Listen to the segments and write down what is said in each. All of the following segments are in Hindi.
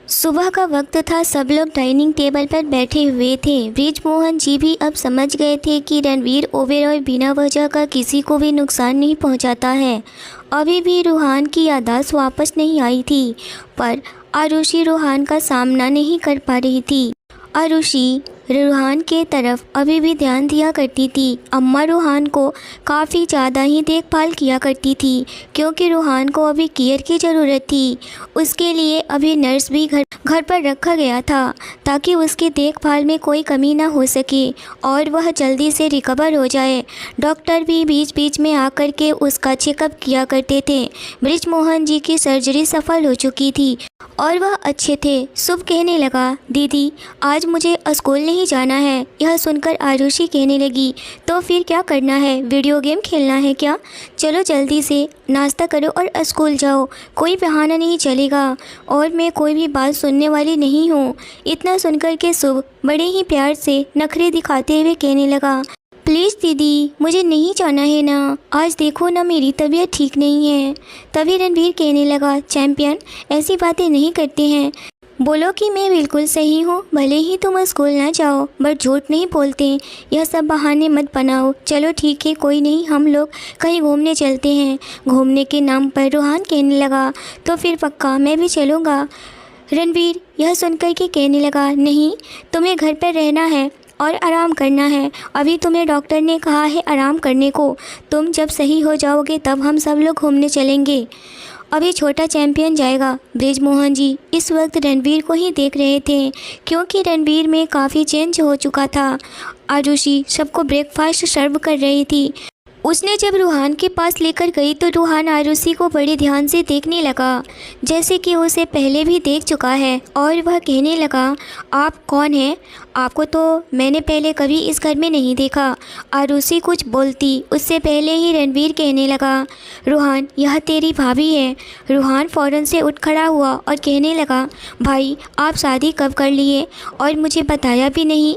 सुबह का वक्त था। सब लोग डाइनिंग टेबल पर बैठे हुए थे। बृजमोहन जी भी अब समझ गए थे कि रणवीर ओबेरॉय बिना वजह का किसी को भी नुकसान नहीं पहुंचाता है। अभी भी रूहान की याददाश्त वापस नहीं आई थी, पर आरुषि रूहान का सामना नहीं कर पा रही थी। आरुषि रूहान के तरफ अभी भी ध्यान दिया करती थी। अम्मा रूहान को काफ़ी ज़्यादा ही देखभाल किया करती थी, क्योंकि रूहान को अभी केयर की ज़रूरत थी। उसके लिए अभी नर्स भी घर पर रखा गया था, ताकि उसकी देखभाल में कोई कमी ना हो सके और वह जल्दी से रिकवर हो जाए। डॉक्टर भी बीच बीच में आकर के उसका चेकअप किया करते थे। बृजमोहन जी की सर्जरी सफल हो चुकी थी और वह अच्छे थे। शुभ कहने लगा, दीदी आज मुझे स्कूल नहीं जाना है। यह सुनकर आरुषि कहने लगी, तो फिर क्या करना है? वीडियो गेम खेलना है क्या? चलो जल्दी से नाश्ता करो और स्कूल जाओ। कोई बहाना नहीं चलेगा और मैं कोई भी बात सुनने वाली नहीं हूँ। इतना सुनकर के शुभ बड़े ही प्यार से नखरे दिखाते हुए कहने लगा, प्लीज़ दीदी मुझे नहीं जाना है ना। आज देखो ना मेरी तबीयत ठीक नहीं है। तभी रणवीर कहने लगा, चैंपियन ऐसी बातें नहीं करते हैं। बोलो कि मैं बिल्कुल सही हूँ। भले ही तुम स्कूल ना जाओ, बट झूठ नहीं बोलते। यह सब बहाने मत बनाओ। चलो ठीक है, कोई नहीं, हम लोग कहीं घूमने चलते हैं। घूमने के नाम पर रूहान कहने लगा, तो फिर पक्का मैं भी चलूँगा। रणवीर यह सुनकर के कहने लगा, नहीं तुम्हें घर पर रहना है और आराम करना है। अभी तुम्हें डॉक्टर ने कहा है आराम करने को। तुम जब सही हो जाओगे तब हम सब लोग घूमने चलेंगे। अभी छोटा चैंपियन जाएगा। बृजमोहन जी इस वक्त रणवीर को ही देख रहे थे, क्योंकि रणवीर में काफ़ी चेंज हो चुका था। आरुषि सबको ब्रेकफास्ट सर्व कर रही थी। उसने जब रूहान के पास लेकर गई तो रूहान आरुषि को बड़े ध्यान से देखने लगा, जैसे कि उसे पहले भी देख चुका है। और वह कहने लगा, आप कौन हैं? आपको तो मैंने पहले कभी इस घर में नहीं देखा। आरुषि कुछ बोलती उससे पहले ही रणवीर कहने लगा, रूहान यह तेरी भाभी है। रूहान फ़ौरन से उठ खड़ा हुआ और कहने लगा, भाई आप शादी कब कर लिए और मुझे बताया भी नहीं।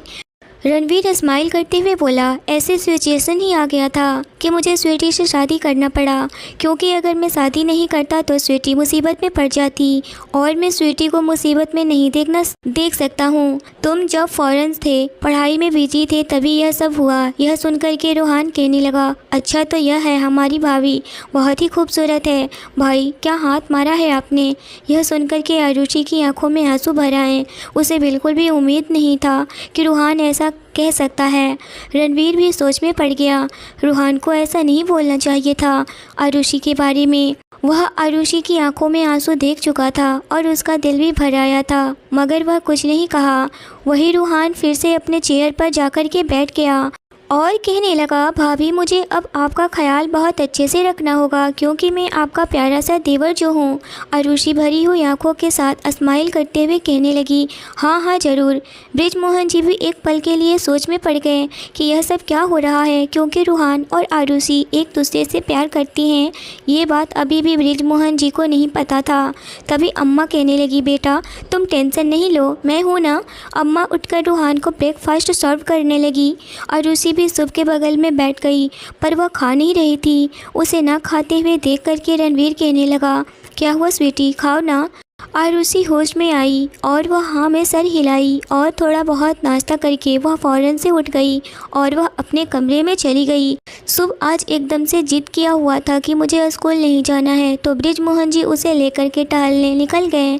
रणवीर स्माइल करते हुए बोला, ऐसे सिचुएशन ही आ गया था कि मुझे स्वीटी से शादी करना पड़ा, क्योंकि अगर मैं शादी नहीं करता तो स्वीटी मुसीबत में पड़ जाती और मैं स्वीटी को मुसीबत में नहीं देख सकता हूँ। तुम जब फॉरेन थे, पढ़ाई में बिजी थे, तभी यह सब हुआ। यह सुनकर के रूहान कहने लगा, अच्छा तो यह है हमारी भाभी, बहुत ही खूबसूरत है। भाई क्या हाथ मारा है आपने? यह सुनकर के आरुषि की आंखों में आंसू भर आए। उसे बिल्कुल भी उम्मीद नहीं था कि रूहान ऐसा कह सकता है। रणवीर भी सोच में पड़ गया। रूहान को ऐसा नहीं बोलना चाहिए था आरुषि के बारे में। वह आरुषि की आंखों में आंसू देख चुका था और उसका दिल भी भर आया था, मगर वह कुछ नहीं कहा। वही रूहान फिर से अपने चेयर पर जाकर के बैठ गया और कहने लगा, भाभी मुझे अब आपका ख्याल बहुत अच्छे से रखना होगा, क्योंकि मैं आपका प्यारा सा देवर जो हूँ। आरुषि भरी हुई आंखों के साथ स्माइल करते हुए कहने लगी, हाँ हाँ ज़रूर। बृजमोहन जी भी एक पल के लिए सोच में पड़ गए कि यह सब क्या हो रहा है, क्योंकि रूहान और आरुषि एक दूसरे से प्यार करती हैं। ये बात अभी भी बृजमोहन जी को नहीं पता था। तभी अम्मा कहने लगी, बेटा तुम टेंशन नहीं लो, मैं हूँ ना। अम्मा उठकर रूहान को ब्रेकफास्ट सर्व करने लगी। आरुषि शुभ के बगल में बैठ गई, पर वह खा नहीं रही थी। उसे ना खाते हुए देख करके रणवीर कहने लगा, क्या हुआ स्वीटी, खाओ ना। आरुषि होश में आई और वह हाँ में सर हिलाई और थोड़ा बहुत नाश्ता करके वह फ़ौरन से उठ गई और वह अपने कमरे में चली गई। शुभ आज एकदम से जिद किया हुआ था कि मुझे स्कूल नहीं जाना है, तो बृजमोहन जी उसे लेकर के टहलने निकल गए।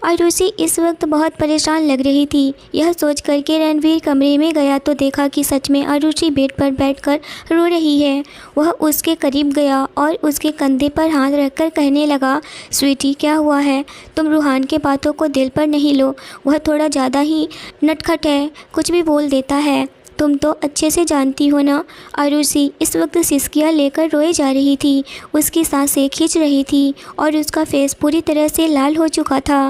आरुषि इस वक्त बहुत परेशान लग रही थी। यह सोच कर के रणवीर कमरे में गया तो देखा कि सच में आरुषि बेड पर बैठकर रो रही है। वह उसके करीब गया और उसके कंधे पर हाथ रखकर कहने लगा, स्वीटी क्या हुआ है? तुम रूहान के बातों को दिल पर नहीं लो। वह थोड़ा ज़्यादा ही नटखट है, कुछ भी बोल देता है। तुम तो अच्छे से जानती हो ना। आरुषि इस वक्त सिसकियाँ लेकर रोए जा रही थी। उसकी सांसें खींच रही थी और उसका फेस पूरी तरह से लाल हो चुका था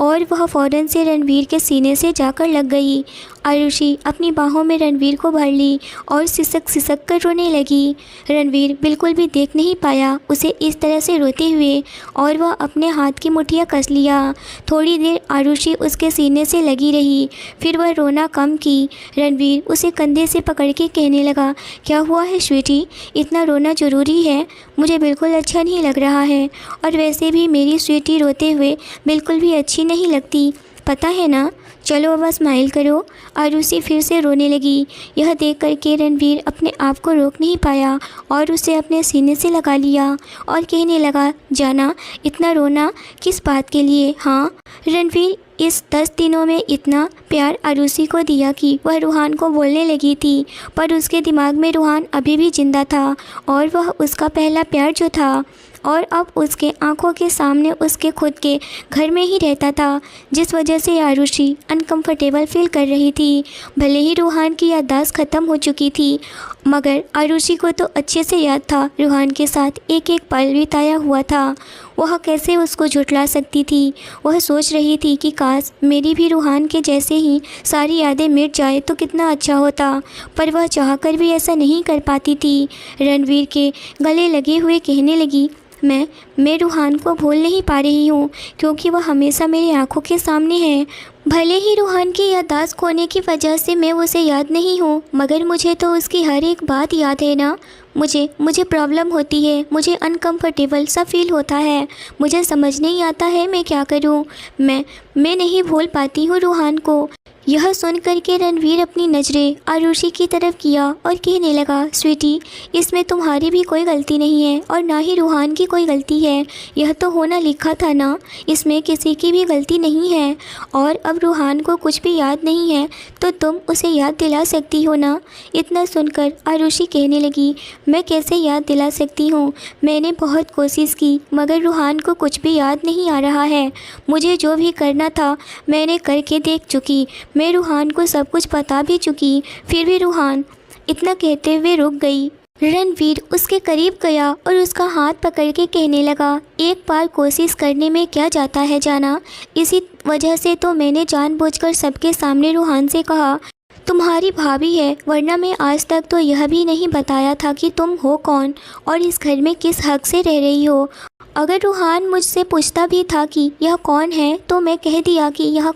और वह फ़ौरन से रणवीर के सीने से जाकर लग गई। आरुषि अपनी बाहों में रणवीर को भर ली और सिसक कर रोने लगी। रणवीर बिल्कुल भी देख नहीं पाया उसे इस तरह से रोते हुए और वह अपने हाथ की मुठ्ठियाँ कस लिया। थोड़ी देर आरुषि उसके सीने से लगी रही, फिर वह रोना कम की। रणवीर उसे कंधे से पकड़ के कहने लगा, क्या हुआ है स्वीटी, इतना रोना ज़रूरी है? मुझे बिल्कुल अच्छा नहीं लग रहा है, और वैसे भी मेरी स्वीटी रोते हुए बिल्कुल भी अच्छी नहीं लगती, पता है ना। चलो अब स्माइल करो। आरुषि फिर से रोने लगी। यह देख कर के रणवीर अपने आप को रोक नहीं पाया और उसे अपने सीने से लगा लिया और कहने लगा, जाना, इतना रोना किस बात के लिए? हाँ, रणवीर इस 10 दिनों में इतना प्यार आरुषि को दिया कि वह रूहान को बोलने लगी थी, पर उसके दिमाग में रूहान अभी भी जिंदा था और वह उसका पहला प्यार जो था, और अब उसके आंखों के सामने उसके खुद के घर में ही रहता था, जिस वजह से आरुषि अनकंफर्टेबल फील कर रही थी। भले ही रूहान की याददाश्त ख़त्म हो चुकी थी, मगर आरुषि को तो अच्छे से याद था रूहान के साथ एक एक पल बिताया हुआ था। वह कैसे उसको झुठला सकती थी? वह सोच रही थी कि काश मेरी भी रूहान के जैसे ही सारी यादें मिट जाए तो कितना अच्छा होता, पर वह चाहकर भी ऐसा नहीं कर पाती थी। रणवीर के गले लगे हुए कहने लगी, मैं रूहान को भूल नहीं पा रही हूँ, क्योंकि वह हमेशा मेरी आंखों के सामने है। भले ही रूहान की याददाश्त खोने की वजह से मैं उसे याद नहीं हूँ, मगर मुझे तो उसकी हर एक बात याद है ना। मुझे प्रॉब्लम होती है, मुझे अनकंफर्टेबल सा फील होता है, मुझे समझ नहीं आता है मैं क्या करूँ। मैं नहीं भूल पाती हूँ रूहान को। यह सुनकर के रणवीर अपनी नज़रें आरुषि की तरफ किया और कहने लगा, स्वीटी, इसमें तुम्हारी भी कोई गलती नहीं है और ना ही रूहान की कोई गलती है। यह तो होना लिखा था ना, इसमें किसी की भी गलती नहीं है। और अब रूहान को कुछ भी याद नहीं है तो तुम उसे याद दिला सकती हो ना। इतना सुनकर आरुषि कहने लगी, मैं कैसे याद दिला सकती हूँ? मैंने बहुत कोशिश की, मगर रूहान को कुछ भी याद नहीं आ रहा है। मुझे जो भी करना था मैंने करके देख चुकी, मैं रूहान को सब कुछ बता भी चुकी, फिर भी रूहान। इतना कहते हुए रुक गई। रणवीर उसके करीब गया और उसका हाथ पकड़ के कहने लगा, एक बार कोशिश करने में क्या जाता है जाना। इसी वजह से तो मैंने जानबूझकर सबके सामने रूहान से कहा तुम्हारी भाभी है, वरना मैं आज तक तो यह भी नहीं बताया था कि तुम हो कौन और इस घर में किस हक से रह रही हो। अगर रूहान मुझसे पूछता भी था कि यह कौन है तो मैं कह दिया कि यह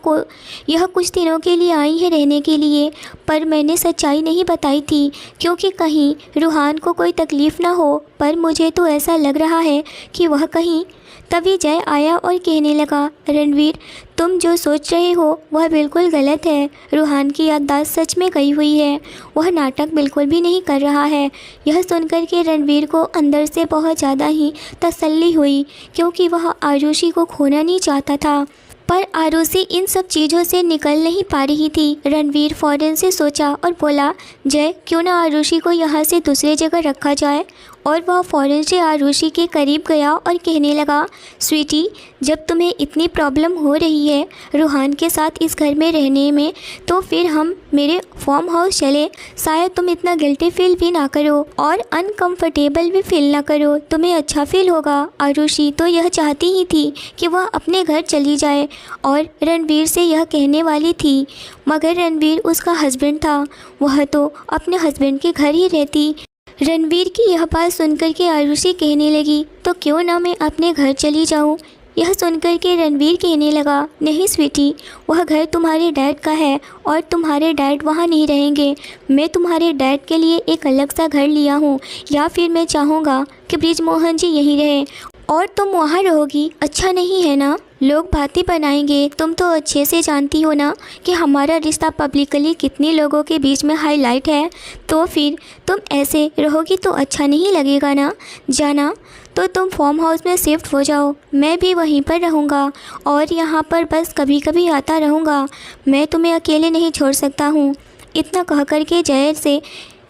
कुछ दिनों के लिए आई है रहने के लिए, पर मैंने सच्चाई नहीं बताई थी क्योंकि कहीं रूहान को कोई तकलीफ़ ना हो। पर मुझे तो ऐसा लग रहा है कि वह कहीं। तभी जय आया और कहने लगा, रणवीर, तुम जो सोच रहे हो वह बिल्कुल गलत है। रूहान की याददाश्त सच में गई हुई है, वह नाटक बिल्कुल भी नहीं कर रहा है। यह सुनकर के रणवीर को अंदर से बहुत ज़्यादा ही तसल्ली हुई, क्योंकि वह आरुषि को खोना नहीं चाहता था। पर आरुषि इन सब चीज़ों से निकल नहीं पा रही थी। रणवीर फ़ौरन से सोचा और बोला, जय, क्यों ना आरुषि को यहाँ से दूसरी जगह रखा जाए। और वह फ़ौरन से आरुषि के करीब गया और कहने लगा, स्वीटी, जब तुम्हें इतनी प्रॉब्लम हो रही है रूहान के साथ इस घर में रहने में, तो फिर हम मेरे फार्म हाउस चले। शायद तुम इतना गिल्टी फील भी ना करो और अनकंफर्टेबल भी फील ना करो, तुम्हें अच्छा फील होगा। आरुषि तो यह चाहती ही थी कि वह अपने घर चली जाए और रणवीर से यह कहने वाली थी, मगर रणवीर उसका हस्बैंड था, वह तो अपने हस्बैंड के घर ही रहती। रणवीर की यह बात सुनकर के आरुषि कहने लगी, तो क्यों ना मैं अपने घर चली जाऊं। यह सुनकर के रणवीर कहने लगा, नहीं स्वीटी, वह घर तुम्हारे डैड का है और तुम्हारे डैड वहाँ नहीं रहेंगे। मैं तुम्हारे डैड के लिए एक अलग सा घर लिया हूँ, या फिर मैं चाहूँगा कि बृजमोहन जी यहीं रहें और तुम वहाँ रहोगी। अच्छा नहीं है ना? लोग बातें बनाएंगे। तुम तो अच्छे से जानती हो ना कि हमारा रिश्ता पब्लिकली कितने लोगों के बीच में हाईलाइट है, तो फिर तुम ऐसे रहोगी तो अच्छा नहीं लगेगा ना। जाना, तो तुम फार्म हाउस में शिफ्ट हो जाओ, मैं भी वहीं पर रहूँगा और यहाँ पर बस कभी कभी आता रहूँगा। मैं तुम्हें अकेले नहीं छोड़ सकता हूँ। इतना कह कर के जय से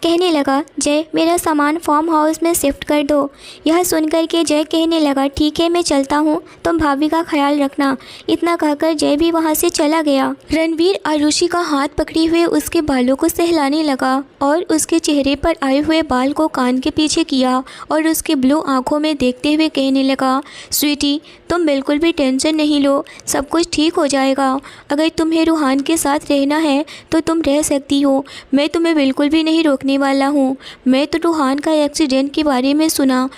कहने लगा, जय, मेरा सामान फार्म हाउस में शिफ्ट कर दो। यह सुनकर के जय कहने लगा, ठीक है, मैं चलता हूँ, तुम भाभी का ख्याल रखना। इतना कहकर जय भी वहाँ से चला गया। रणवीर आरुषि का हाथ पकड़े हुए उसके बालों को सहलाने लगा और उसके चेहरे पर आए हुए बाल को कान के पीछे किया और उसके ब्लू आंखों में देखते हुए कहने लगा, स्वीटी, तुम बिल्कुल भी टेंशन नहीं लो, सब कुछ ठीक हो जाएगा। अगर तुम्हें रूहान के साथ रहना है तो तुम रह सकती हो, मैं तुम्हें बिल्कुल भी नहीं रोकने वाला हूँ। मैं तो रूहान का एक्सीडेंट के बारे में सुना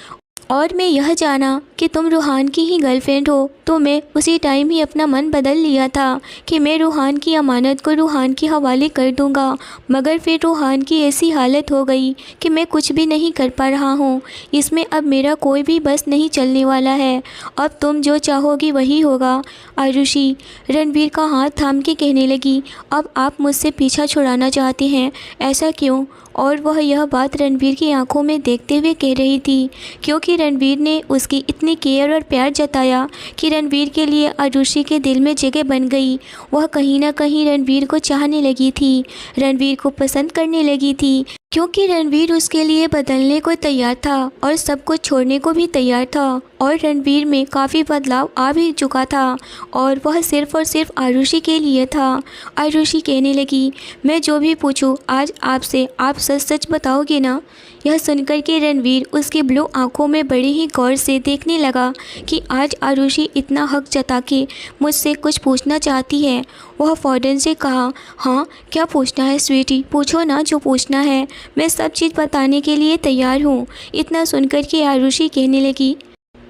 और मैं यह जाना कि तुम रूहान की ही गर्लफ्रेंड हो, तो मैं उसी टाइम ही अपना मन बदल लिया था कि मैं रूहान की अमानत को रूहान के हवाले कर दूंगा। मगर फिर रूहान की ऐसी हालत हो गई कि मैं कुछ भी नहीं कर पा रहा हूँ। इसमें अब मेरा कोई भी बस नहीं चलने वाला है। अब तुम जो चाहोगी वही होगा। आरुषि रणवीर का हाथ थाम के कहने लगी, अब आप मुझसे पीछा छुड़ाना चाहते हैं, ऐसा क्यों? और वह यह बात रणवीर की आंखों में देखते हुए कह रही थी, क्योंकि रणवीर ने उसकी इतनी केयर और प्यार जताया कि रणवीर के लिए आरुषि के दिल में जगह बन गई। वह कहीं ना कहीं रणवीर को चाहने लगी थी, रणवीर को पसंद करने लगी थी, क्योंकि रणवीर उसके लिए बदलने को तैयार था और सब कुछ छोड़ने को भी तैयार था। और रणवीर में काफ़ी बदलाव आ भी चुका था और वह सिर्फ़ और सिर्फ आरुषि के लिए था। आरुषि कहने लगी, मैं जो भी पूछूं आज आपसे, आप सच सच बताओगे ना? यह सुनकर के रणवीर उसकी ब्लू आंखों में बड़ी ही गौर से देखने लगा कि आज आरुषि इतना हक जता के मुझसे कुछ पूछना चाहती है। वह फ़ौरन से कहा, हाँ क्या पूछना है स्वीटी, पूछो ना जो पूछना है, मैं सब चीज़ बताने के लिए तैयार हूँ। इतना सुनकर के आरुषि कहने लगी,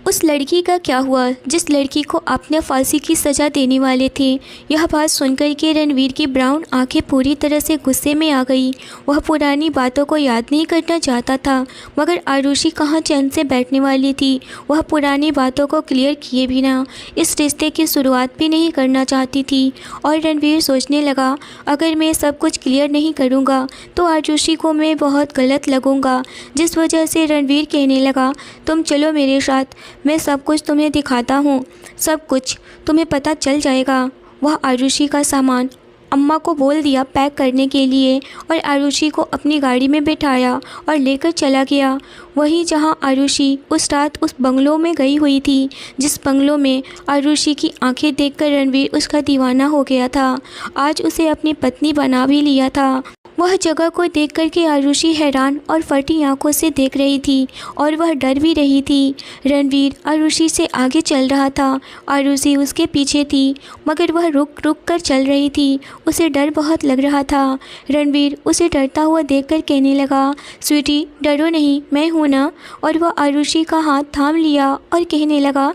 उस लड़की का क्या हुआ जिस लड़की को आपने फांसी की सज़ा देने वाले थे? यह बात सुनकर के रणवीर की ब्राउन आंखें पूरी तरह से गुस्से में आ गई। वह पुरानी बातों को याद नहीं करना चाहता था, मगर आरुषि कहाँ चैन से बैठने वाली थी। वह पुरानी बातों को क्लियर किए बिना इस रिश्ते की शुरुआत भी नहीं करना चाहती थी। और रणवीर सोचने लगा, अगर मैं सब कुछ क्लियर नहीं करूँगा तो आरुषि को मैं बहुत गलत लगूँगा। जिस वजह से रणवीर कहने लगा, तुम चलो मेरे साथ, मैं सब कुछ तुम्हें दिखाता हूँ, सब कुछ तुम्हें पता चल जाएगा। वह आरुषि का सामान अम्मा को बोल दिया पैक करने के लिए और आरुषि को अपनी गाड़ी में बिठाया और लेकर चला गया। वहीं जहां आरुषि उस रात उस बंगलो में गई हुई थी, जिस बंगलो में आरुषि की आंखें देखकर रणवीर उसका दीवाना हो गया था, आज उसे अपनी पत्नी बना भी लिया था। वह जगह को देख कर के आरुषि हैरान और फटी आंखों से देख रही थी और वह डर भी रही थी। रणवीर आरुषि से आगे चल रहा था, आरुषि उसके पीछे थी, मगर वह रुक रुक कर चल रही थी। उसे डर बहुत लग रहा था। रणवीर उसे डरता हुआ देखकर कहने लगा, स्वीटी डरो नहीं, मैं हूँ ना। और वह आरुषि का हाथ थाम लिया और कहने लगा,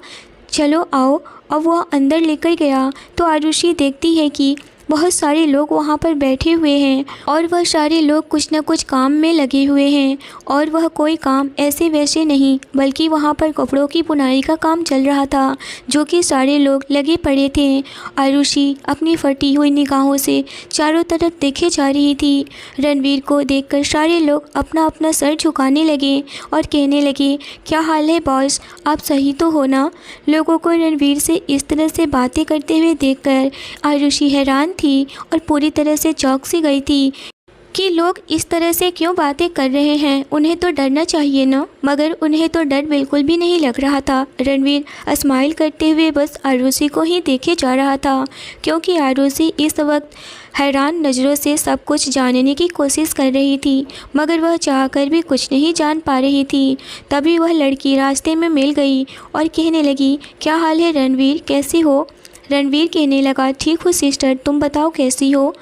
चलो आओ। अब वह अंदर लेकर गया तो आरुषि देखती है कि बहुत सारे लोग वहाँ पर बैठे हुए हैं और वह सारे लोग कुछ न कुछ काम में लगे हुए हैं। और वह कोई काम ऐसे वैसे नहीं, बल्कि वहाँ पर कपड़ों की बुनाई का काम चल रहा था, जो कि सारे लोग लगे पड़े थे। आरुषि अपनी फटी हुई निगाहों से चारों तरफ देखे जा रही थी। रणवीर को देखकर सारे लोग अपना अपना सर झुकाने लगे और कहने लगे, क्या हाल है बॉस, आप सही तो हो ना? लोगों को रणवीर से इस तरह से बातें करते हुए देखकर आरुषि हैरान थी और पूरी तरह से चौंक सी गई थी कि लोग इस तरह से क्यों बातें कर रहे हैं, उन्हें तो डरना चाहिए ना। मगर उन्हें तो डर बिल्कुल भी नहीं लग रहा था। रणवीर स्माइल करते हुए बस आरुषि को ही देखे जा रहा था, क्योंकि आरुषि इस वक्त हैरान नज़रों से सब कुछ जानने की कोशिश कर रही थी, मगर वह चाहकर भी कुछ नहीं जान पा रही थी। तभी वह लड़की रास्ते में मिल गई और कहने लगी, क्या हाल है रणवीर, कैसी हो? रणवीर कहने लगा, ठीक हूँ सिस्टर, तुम बताओ कैसी हो?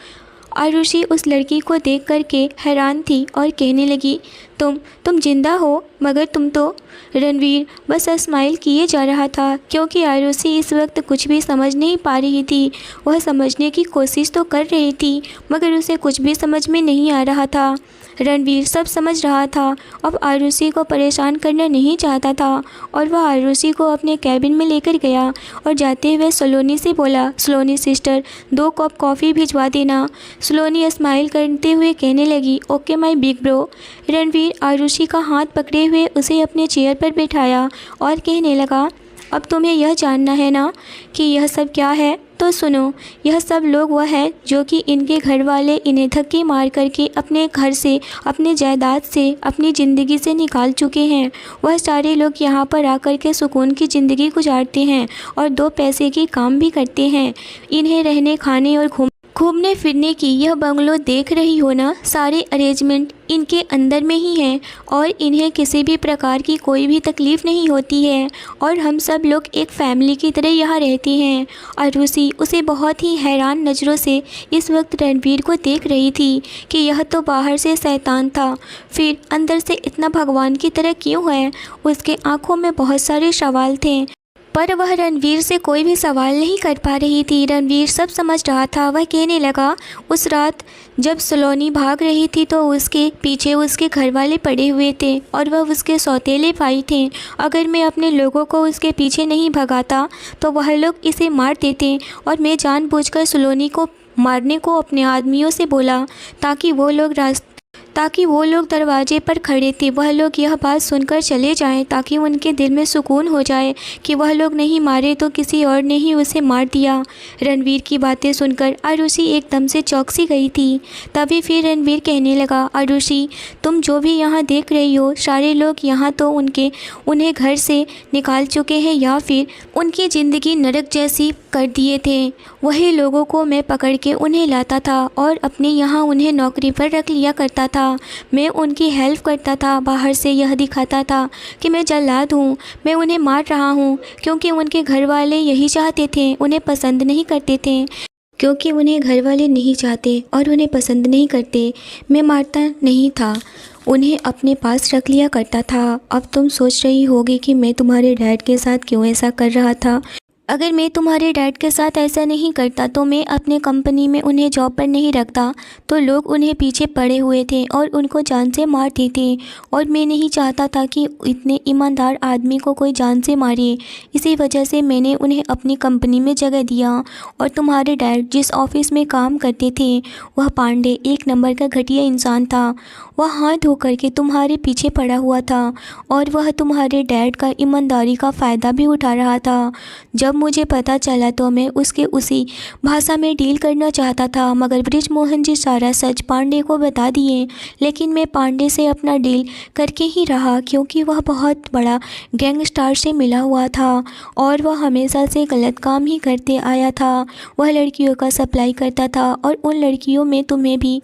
आरुषि उस लड़की को देख कर के हैरान थी और कहने लगी, तुम जिंदा हो? मगर तुम तो। रणवीर बस स्माइल किए जा रहा था, क्योंकि आरुषि इस वक्त कुछ भी समझ नहीं पा रही थी। वह समझने की कोशिश तो कर रही थी, मगर उसे कुछ भी समझ में नहीं आ रहा था। रणवीर सब समझ रहा था, अब आरुषि को परेशान करना नहीं चाहता था और वह आरुषि को अपने कैबिन में लेकर गया और जाते हुए सलोनी से बोला, सलोनी सिस्टर 2 कप कॉफ़ी भिजवा देना। सलोनी स्माइल करते हुए कहने लगी, okay my big bro. Ranveer Aarushi का हाथ पकड़े हुए उसे अपने चेयर पर बैठाया और कहने लगा, अब तुम्हें यह जानना है ना कि यह सब क्या है? तो सुनो, यह सब लोग वह है जो कि इनके घर वाले इन्हें धक्के मार करके अपने घर से, अपने जायदाद से, अपनी ज़िंदगी से निकाल चुके हैं। वह सारे लोग यहाँ पर आकर के सुकून की ज़िंदगी गुजारते हैं और 2 पैसे की काम भी करते हैं। इन्हें रहने, खाने और घूमने फिरने की यह बंगलो देख रही हो ना, सारे अरेंजमेंट इनके अंदर में ही हैं और इन्हें किसी भी प्रकार की कोई भी तकलीफ़ नहीं होती है और हम सब लोग एक फैमिली की तरह यहाँ रहते हैं। आरुषि उसे बहुत ही हैरान नज़रों से इस वक्त रणवीर को देख रही थी कि यह तो बाहर से शैतान था, फिर अंदर से इतना भगवान की तरह क्यों है। उसके आंखों में बहुत सारे सवाल थे पर वह रणवीर से कोई भी सवाल नहीं कर पा रही थी। रणवीर सब समझ रहा था। वह कहने लगा, उस रात जब सलोनी भाग रही थी तो उसके पीछे उसके घर वाले पड़े हुए थे और वह उसके सौतेले भाई थे। अगर मैं अपने लोगों को उसके पीछे नहीं भगाता तो वह लोग इसे मार देते और मैं जानबूझकर सलोनी को मारने को अपने आदमियों से बोला ताकि वो लोग दरवाजे पर खड़े थे, वह लोग यह बात सुनकर चले जाएं ताकि उनके दिल में सुकून हो जाए कि वह लोग नहीं मारे तो किसी और ने ही उसे मार दिया। रणवीर की बातें सुनकर आरुषि एकदम से चौंक सी गई थी। तभी फिर रणवीर कहने लगा, आरुषि तुम जो भी यहाँ देख रही हो, सारे लोग यहाँ तो उन्हें घर से निकाल चुके हैं या फिर उनकी ज़िंदगी नरक जैसी कर दिए थे। वही लोगों को मैं पकड़ के उन्हें लाता था और अपने यहाँ उन्हें नौकरी पर रख लिया करता था। मैं उनकी हेल्प करता था, बाहर से यह दिखाता था कि मैं जल्लाद हूँ, मैं उन्हें मार रहा हूँ क्योंकि उनके घर वाले यही चाहते थे। उन्हें पसंद नहीं करते थे क्योंकि उन्हें घर वाले नहीं चाहते और उन्हें पसंद नहीं करते। मैं मारता नहीं था, उन्हें अपने पास रख लिया करता था। अब तुम सोच रही होगी कि मैं तुम्हारे डैड के साथ क्यों ऐसा कर रहा था। अगर मैं तुम्हारे डैड के साथ ऐसा नहीं करता तो मैं अपने कंपनी में उन्हें जॉब पर नहीं रखता, तो लोग उन्हें पीछे पड़े हुए थे और उनको जान से मार देते और मैं नहीं चाहता था कि इतने ईमानदार आदमी को कोई जान से मारे। इसी वजह से मैंने उन्हें अपनी कंपनी में जगह दिया। और तुम्हारे डैड जिस ऑफिस में काम करते थे वह पांडे एक नंबर का घटिया इंसान था। वह हाथ धो करके तुम्हारे पीछे पड़ा हुआ था और वह तुम्हारे डैड का ईमानदारी का फ़ायदा भी उठा रहा था। जब मुझे पता चला तो मैं उसके उसी भाषा में डील करना चाहता था, मगर बृजमोहन जी सारा सच पांडे को बता दिए। लेकिन मैं पांडे से अपना डील करके ही रहा क्योंकि वह बहुत बड़ा गैंगस्टर से मिला हुआ था और वह हमेशा से गलत काम ही करते आया था। वह लड़कियों का सप्लाई करता था और उन लड़कियों में तुम्हें भी।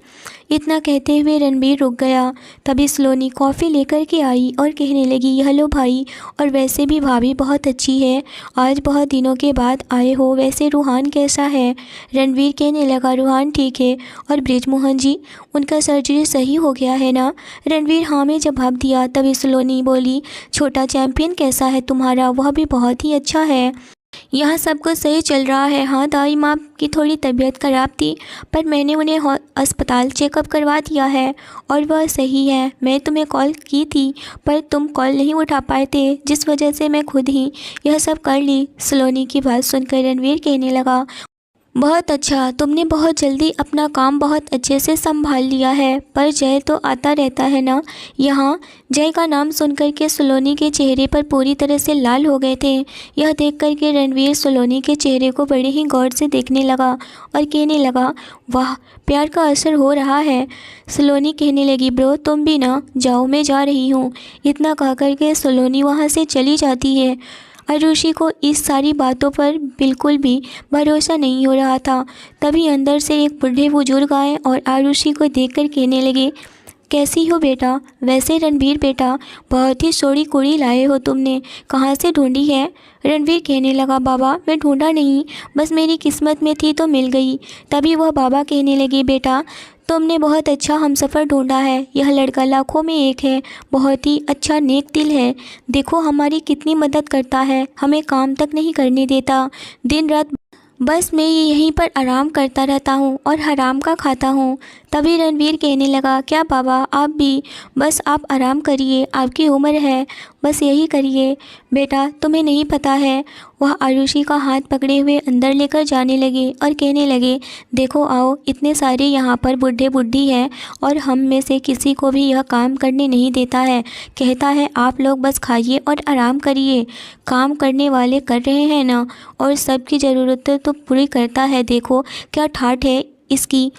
इतना कहते हुए रणवीर रुक गया। तभी सलोनी कॉफ़ी लेकर के आई और कहने लगी, हेलो भाई, और वैसे भी भाभी बहुत अच्छी है, आज बहुत दिनों के बाद आए हो। वैसे रूहान कैसा है। रणवीर कहने लगा, रूहान ठीक है। और बृजमोहन जी, उनका सर्जरी सही हो गया है ना। रणवीर हाँ में जवाब दिया। तभी सलोनी बोली, छोटा चैम्पियन कैसा है तुम्हारा। वह भी बहुत ही अच्छा है, यहाँ सब कुछ सही चल रहा है। हाँ, दाई माँ की थोड़ी तबीयत ख़राब थी पर मैंने उन्हें अस्पताल चेकअप करवा दिया है और वह सही है। मैं तुम्हें कॉल की थी पर तुम कॉल नहीं उठा पाए थे, जिस वजह से मैं खुद ही यह सब कर ली। सलोनी की बात सुनकर रणवीर कहने लगा, बहुत अच्छा, तुमने बहुत जल्दी अपना काम बहुत अच्छे से संभाल लिया है। पर जय तो आता रहता है ना यहाँ। जय का नाम सुनकर के सलोनी के चेहरे पर पूरी तरह से लाल हो गए थे। यह देख कर के रणवीर सलोनी के चेहरे को बड़े ही गौर से देखने लगा और कहने लगा, वाह, प्यार का असर हो रहा है। सलोनी कहने लगी, ब्रो तुम भी ना जाओ, मैं जा रही हूँ। इतना कह कर के सलोनी वहाँ से चली जाती है। आरुषि को इस सारी बातों पर बिल्कुल भी भरोसा नहीं हो रहा था। तभी अंदर से एक बूढ़े बुजुर्ग आए और आरुषि को देखकर कहने लगे, कैसी हो बेटा। वैसे रणवीर बेटा, बहुत ही सोड़ी कुड़ी लाए हो तुमने, कहाँ से ढूंढी है। रणवीर कहने लगा, बाबा मैं ढूंढा नहीं, बस मेरी किस्मत में थी तो मिल गई। तभी वह बाबा कहने लगे, बेटा तुमने बहुत अच्छा हमसफ़र ढूंढा है। यह लड़का लाखों में एक है, बहुत ही अच्छा नेक दिल है। देखो हमारी कितनी मदद करता है, हमें काम तक नहीं करने देता, दिन रात बस मैं यहीं पर आराम करता रहता हूँ और हराम का खाता हूँ। तभी रणवीर कहने लगा, क्या बाबा आप भी, बस आप आराम करिए, आपकी उम्र है, बस यही करिए। बेटा तुम्हें नहीं पता है। वह आरुषि का हाथ पकड़े हुए अंदर लेकर जाने लगे और कहने लगे, देखो आओ, इतने सारे यहाँ पर बूढ़े बुढ़ी हैं और हम में से किसी को भी यह काम करने नहीं देता है। कहता है आप लोग बस खाइए और आराम करिए। काम करने वाले कर रहे हैं ना, और सबकी ज़रूरतें तो पूरी करता है। देखो क्या ठाठ है इसकी,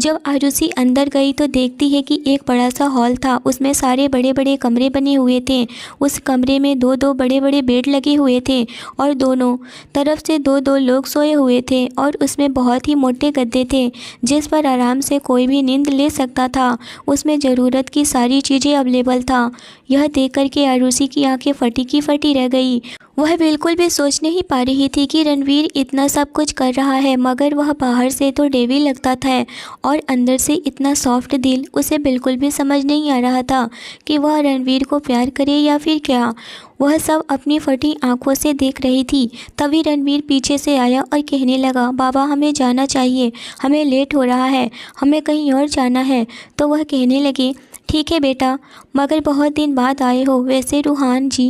जब आरुषि अंदर गई तो देखती है कि एक बड़ा सा हॉल था, उसमें सारे बड़े बड़े कमरे बने हुए थे। उस कमरे में दो दो बड़े बड़े बेड लगे हुए थे और दोनों तरफ से दो दो लोग सोए हुए थे और उसमें बहुत ही मोटे गद्दे थे जिस पर आराम से कोई भी नींद ले सकता था। उसमें ज़रूरत की सारी चीज़ें अवेलेबल था। यह देख कर के आरुषि की आंखें फटी की फटी रह गई। वह बिल्कुल भी सोच नहीं पा रही थी कि रणवीर इतना सब कुछ कर रहा है, मगर वह बाहर से तो डेविल लगता था और अंदर से इतना सॉफ्ट दिल। उसे बिल्कुल भी समझ नहीं आ रहा था कि वह रणवीर को प्यार करे या फिर क्या। वह सब अपनी फटी आंखों से देख रही थी। तभी रणवीर पीछे से आया और कहने लगा, बाबा हमें जाना चाहिए, हमें लेट हो रहा है, हमें कहीं और जाना है। तो वह कहने लगे, ठीक है बेटा, मगर बहुत दिन बाद आए हो। वैसे रूहान जी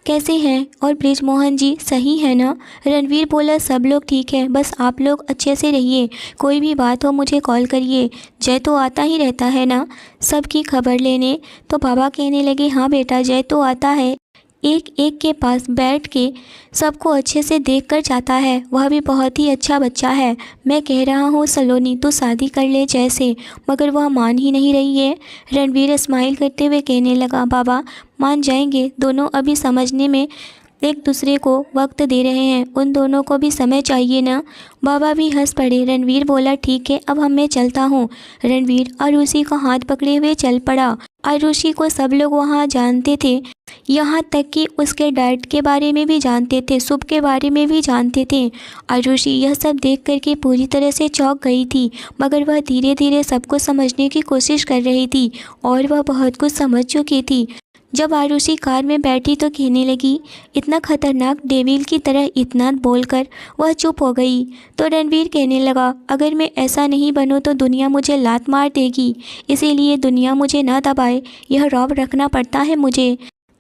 कैसे हैं और बृजमोहन जी सही है ना? रणवीर बोला, सब लोग ठीक है, बस आप लोग अच्छे से रहिए। कोई भी बात हो मुझे कॉल करिए। जय तो आता ही रहता है ना सबकी खबर लेने? तो बाबा कहने लगे, हाँ बेटा, जय तो आता है, एक एक के पास बैठ के सबको अच्छे से देख कर जाता है। वह भी बहुत ही अच्छा बच्चा है। मैं कह रहा हूँ सलोनी तू शादी कर ले जय से, मगर वह मान ही नहीं रही है। रणवीर स्माइल करते हुए कहने लगा, बाबा मान जाएंगे, दोनों अभी समझने में एक दूसरे को वक्त दे रहे हैं, उन दोनों को भी समय चाहिए ना। बाबा भी हंस पड़े। रणवीर बोला, ठीक है, अब मैं चलता हूँ। रणवीर आरुषि का हाथ पकड़े हुए चल पड़ा। आरुषि को सब लोग वहाँ जानते थे, यहाँ तक कि उसके डैड के बारे में भी जानते थे, शुभ के बारे में भी जानते थे। आरुषि यह सब देख करके पूरी तरह से चौंक गई थी, मगर वह धीरे धीरे सबको समझने की कोशिश कर रही थी और वह बहुत कुछ समझ चुकी थी। जब आरुषि कार में बैठी तो कहने लगी, इतना खतरनाक डेविल की तरह इतना बोलकर वह चुप हो गई। तो रणवीर कहने लगा, अगर मैं ऐसा नहीं बनूं तो दुनिया मुझे लात मार देगी, इसीलिए दुनिया मुझे ना दबाए, यह रौब रखना पड़ता है मुझे,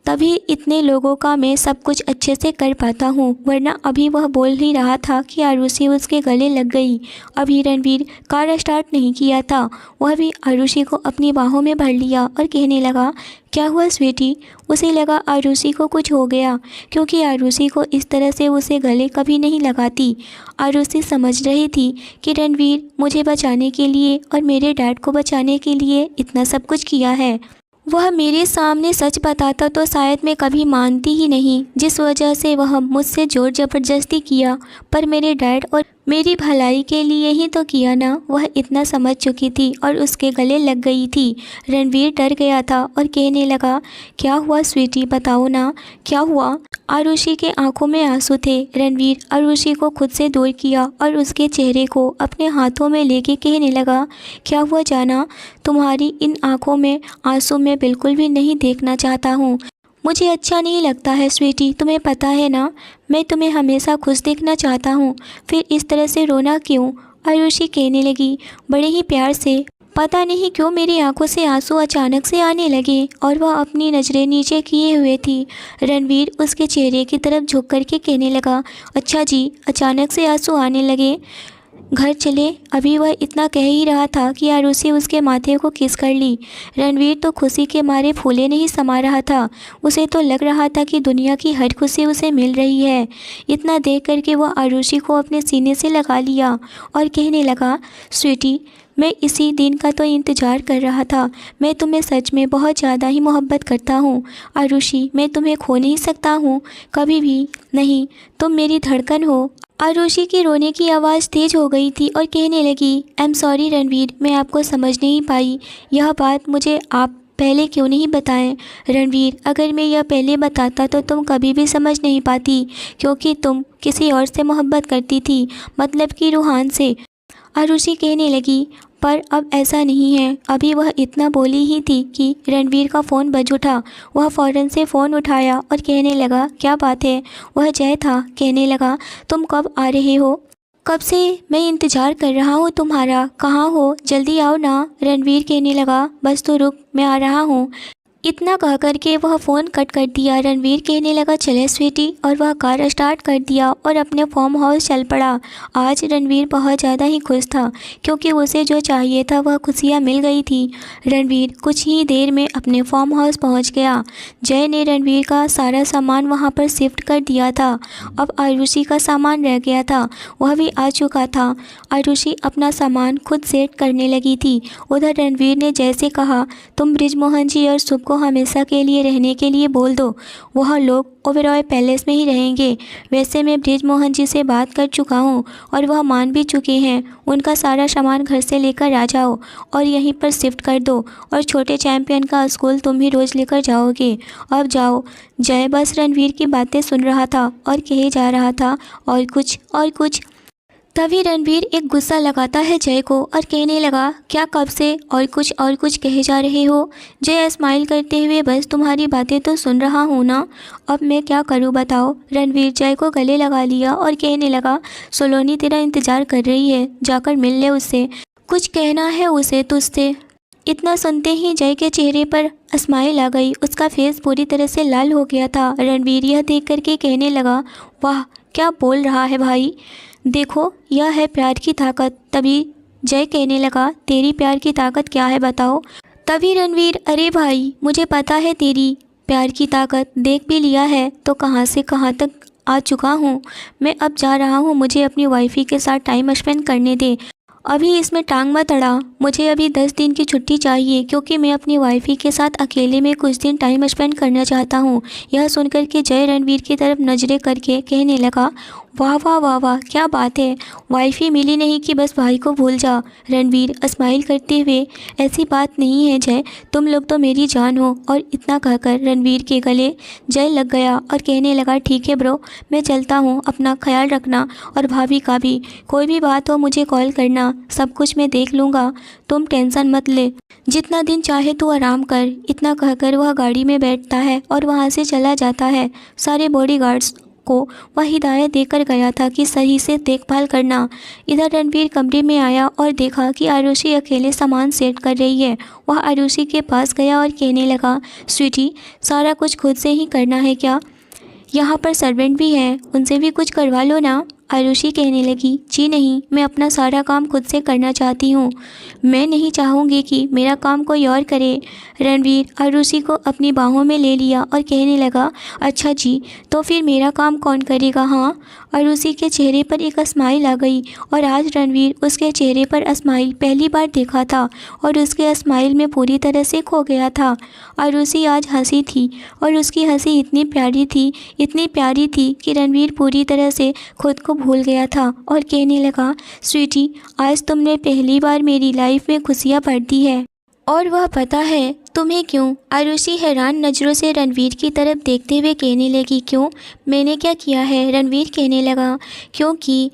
तभी इतने लोगों का मैं सब कुछ अच्छे से कर पाता हूँ। वरना अभी वह बोल ही रहा था कि आरुषि उसके गले लग गई। अभी रणवीर कार स्टार्ट नहीं किया था, वह भी आरुषि को अपनी बाहों में भर लिया और कहने लगा, क्या हुआ स्वीटी? उसे लगा आरुषि को कुछ हो गया, क्योंकि आरुषि को इस तरह से उसे गले कभी नहीं लगाती। आरुषि समझ रही थी कि रणवीर मुझे बचाने के लिए और मेरे डैड को बचाने के लिए इतना सब कुछ किया है। वह मेरे सामने सच बताता तो शायद मैं कभी मानती ही नहीं, जिस वजह से वह मुझसे जोर ज़बरदस्ती किया, पर मेरे डैड और मेरी भलाई के लिए ही तो किया ना। वह इतना समझ चुकी थी और उसके गले लग गई थी। रणवीर डर गया था और कहने लगा, क्या हुआ स्वीटी, बताओ ना क्या हुआ? आरुषि के आंखों में आंसू थे। रणवीर आरुषि को खुद से दूर किया और उसके चेहरे को अपने हाथों में लेके कहने लगा, क्या हुआ जाना? तुम्हारी इन आंखों में आंसू मैं बिल्कुल भी नहीं देखना चाहता हूँ। मुझे अच्छा नहीं लगता है स्वीटी, तुम्हें पता है ना, मैं तुम्हें हमेशा खुश देखना चाहता हूँ, फिर इस तरह से रोना क्यों? आरुषि कहने लगी बड़े ही प्यार से। पता नहीं क्यों मेरी आंखों से आंसू अचानक से आने लगे और वह अपनी नज़रें नीचे किए हुए थी। रणवीर उसके चेहरे की तरफ झुक कर के कहने लगा, अच्छा जी, अचानक से आंसू आने लगे, घर चले। अभी वह इतना कह ही रहा था कि आरुषि उसके माथे को किस कर ली। रणवीर तो खुशी के मारे फूले नहीं समा रहा था, उसे तो लग रहा था कि दुनिया की हर खुशी उसे मिल रही है। इतना देख करके वह आरुषि को अपने सीने से लगा लिया और कहने लगा, स्वीटी, मैं इसी दिन का तो इंतज़ार कर रहा था। मैं तुम्हें सच में बहुत ज़्यादा ही मोहब्बत करता हूँ आरुषि, मैं तुम्हें खो नहीं सकता हूँ, कभी भी नहीं, तुम मेरी धड़कन हो। आरुषि की रोने की आवाज़ तेज़ हो गई थी और कहने लगी, आई एम सॉरी रणवीर, मैं आपको समझ नहीं पाई, यह बात मुझे आप पहले क्यों नहीं बताएं? रणवीर, अगर मैं यह पहले बताता तो तुम कभी भी समझ नहीं पाती, क्योंकि तुम किसी और से मोहब्बत करती थी, मतलब कि रूहान से। आरुषि कहने लगी, पर अब ऐसा नहीं है। अभी वह इतना बोली ही थी कि रणवीर का फ़ोन बज उठा। वह फ़ौरन से फ़ोन उठाया और कहने लगा, क्या बात है? वह जय था। कहने लगा, तुम कब आ रहे हो? कब से मैं इंतज़ार कर रहा हूँ तुम्हारा, कहाँ हो, जल्दी आओ ना। रणवीर कहने लगा, बस तो रुक, मैं आ रहा हूँ। इतना कह कर के वह फ़ोन कट कर दिया। रणवीर कहने लगा चले स्वीटी, और वह कार स्टार्ट कर दिया और अपने फार्म हाउस चल पड़ा। आज रणवीर बहुत ज़्यादा ही खुश था क्योंकि उसे जो चाहिए था वह खुशियाँ मिल गई थी। रणवीर कुछ ही देर में अपने फार्म हाउस पहुँच गया। जय ने रणवीर का सारा सामान वहाँ पर शिफ्ट कर दिया था। अब आरुषि का सामान रह गया था, वह भी आ चुका था। आरुषि अपना सामान खुद सेट करने लगी थी। उधर रणवीर ने जैसे कहा, तुम बृजमोहन जी और शुभ को हमेशा के लिए रहने के लिए बोल दो, वह लोग ओबेरॉय पैलेस में ही रहेंगे। वैसे मैं बृजमोहन जी से बात कर चुका हूँ और वह मान भी चुके हैं। उनका सारा सामान घर से लेकर आ जाओ और यहीं पर शिफ्ट कर दो, और छोटे चैंपियन का स्कूल तुम ही रोज़ लेकर जाओगे। अब जाओ। जय बस रणवीर की बातें सुन रहा था और कहे जा रहा था और कुछ। तभी रणवीर एक गुस्सा लगाता है जय को और कहने लगा, क्या कब से और कुछ कहे जा रहे हो। जय स्माइल करते हुए, बस तुम्हारी बातें तो सुन रहा हूँ ना, अब मैं क्या करूँ बताओ। रणवीर जय को गले लगा लिया और कहने लगा, सोलोनी तेरा इंतज़ार कर रही है, जाकर मिल ले उससे, कुछ कहना है उसे तुझसे। इतना सुनते ही जय के चेहरे पर स्माइल आ गई, उसका फेस पूरी तरह से लाल हो गया था। रणवीर यह देख करके कहने लगा, वाह क्या बोल रहा है भाई, देखो यह है प्यार की ताकत। तभी जय कहने लगा, तेरी प्यार की ताकत क्या है बताओ। तभी रणवीर, अरे भाई मुझे पता है तेरी प्यार की ताकत, देख भी लिया है तो कहाँ से कहाँ तक आ चुका हूँ। मैं अब जा रहा हूँ, मुझे अपनी वाइफी के साथ टाइम स्पेंड करने दे। अभी इसमें टांग मत अड़ा, मुझे अभी 10 दिन की छुट्टी चाहिए क्योंकि मैं अपनी वाइफी के साथ अकेले में कुछ दिन टाइम स्पेंड करना चाहता हूँ। यह सुनकर के जय रणवीर की तरफ नजरें करके कहने लगा, वाह वाह वाह वाह क्या बात है, वाइफी मिली नहीं कि बस भाई को भूल जा। रणवीर स्माइल करते हुए, ऐसी बात नहीं है जय, तुम लोग तो मेरी जान हो। और इतना कहकर रणवीर के गले जय लग गया और कहने लगा, ठीक है ब्रो, मैं चलता हूँ, अपना ख्याल रखना और भाभी का भी। कोई भी बात हो मुझे कॉल करना, सब कुछ मैं देख लूँगा, तुम टेंशन मत ले, जितना दिन चाहे तू आराम कर। इतना कहकर वह गाड़ी में बैठता है और वहाँ से चला जाता है। सारे बॉडीगार्ड्स को वह हिदायत देकर गया था कि सही से देखभाल करना। इधर रणवीर कमरे में आया और देखा कि आरुषि अकेले सामान सेट कर रही है। वह आरुषि के पास गया और कहने लगा, स्वीटी सारा कुछ खुद से ही करना है क्या, यहाँ पर सर्वेंट भी हैं, उनसे भी कुछ करवा लो ना। आरुषि कहने लगी, जी नहीं, मैं अपना सारा काम खुद से करना चाहती हूँ, मैं नहीं चाहूँगी कि मेरा काम कोई और करे। रणवीर आरुषि को अपनी बाहों में ले लिया और कहने लगा, अच्छा जी, तो फिर मेरा काम कौन करेगा। हाँ, आरुषि के चेहरे पर एक स्माइल आ गई और आज रणवीर उसके चेहरे पर स्माइल पहली बार देखा था और उसके स्माइल में पूरी तरह से खो गया था। आरुषि आज हंसी थी और उसकी हंसी इतनी प्यारी थी कि रणवीर पूरी तरह से खुद को भूल गया था और कहने लगा, स्वीटी आज तुमने पहली बार मेरी लाइफ में खुशियाँ भर दी है, और वह पता है तुम्हें क्यों। आरुषि हैरान नज़रों से रणवीर की तरफ देखते हुए कहने लगी, क्यों, मैंने क्या किया है। रणवीर कहने लगा, क्योंकि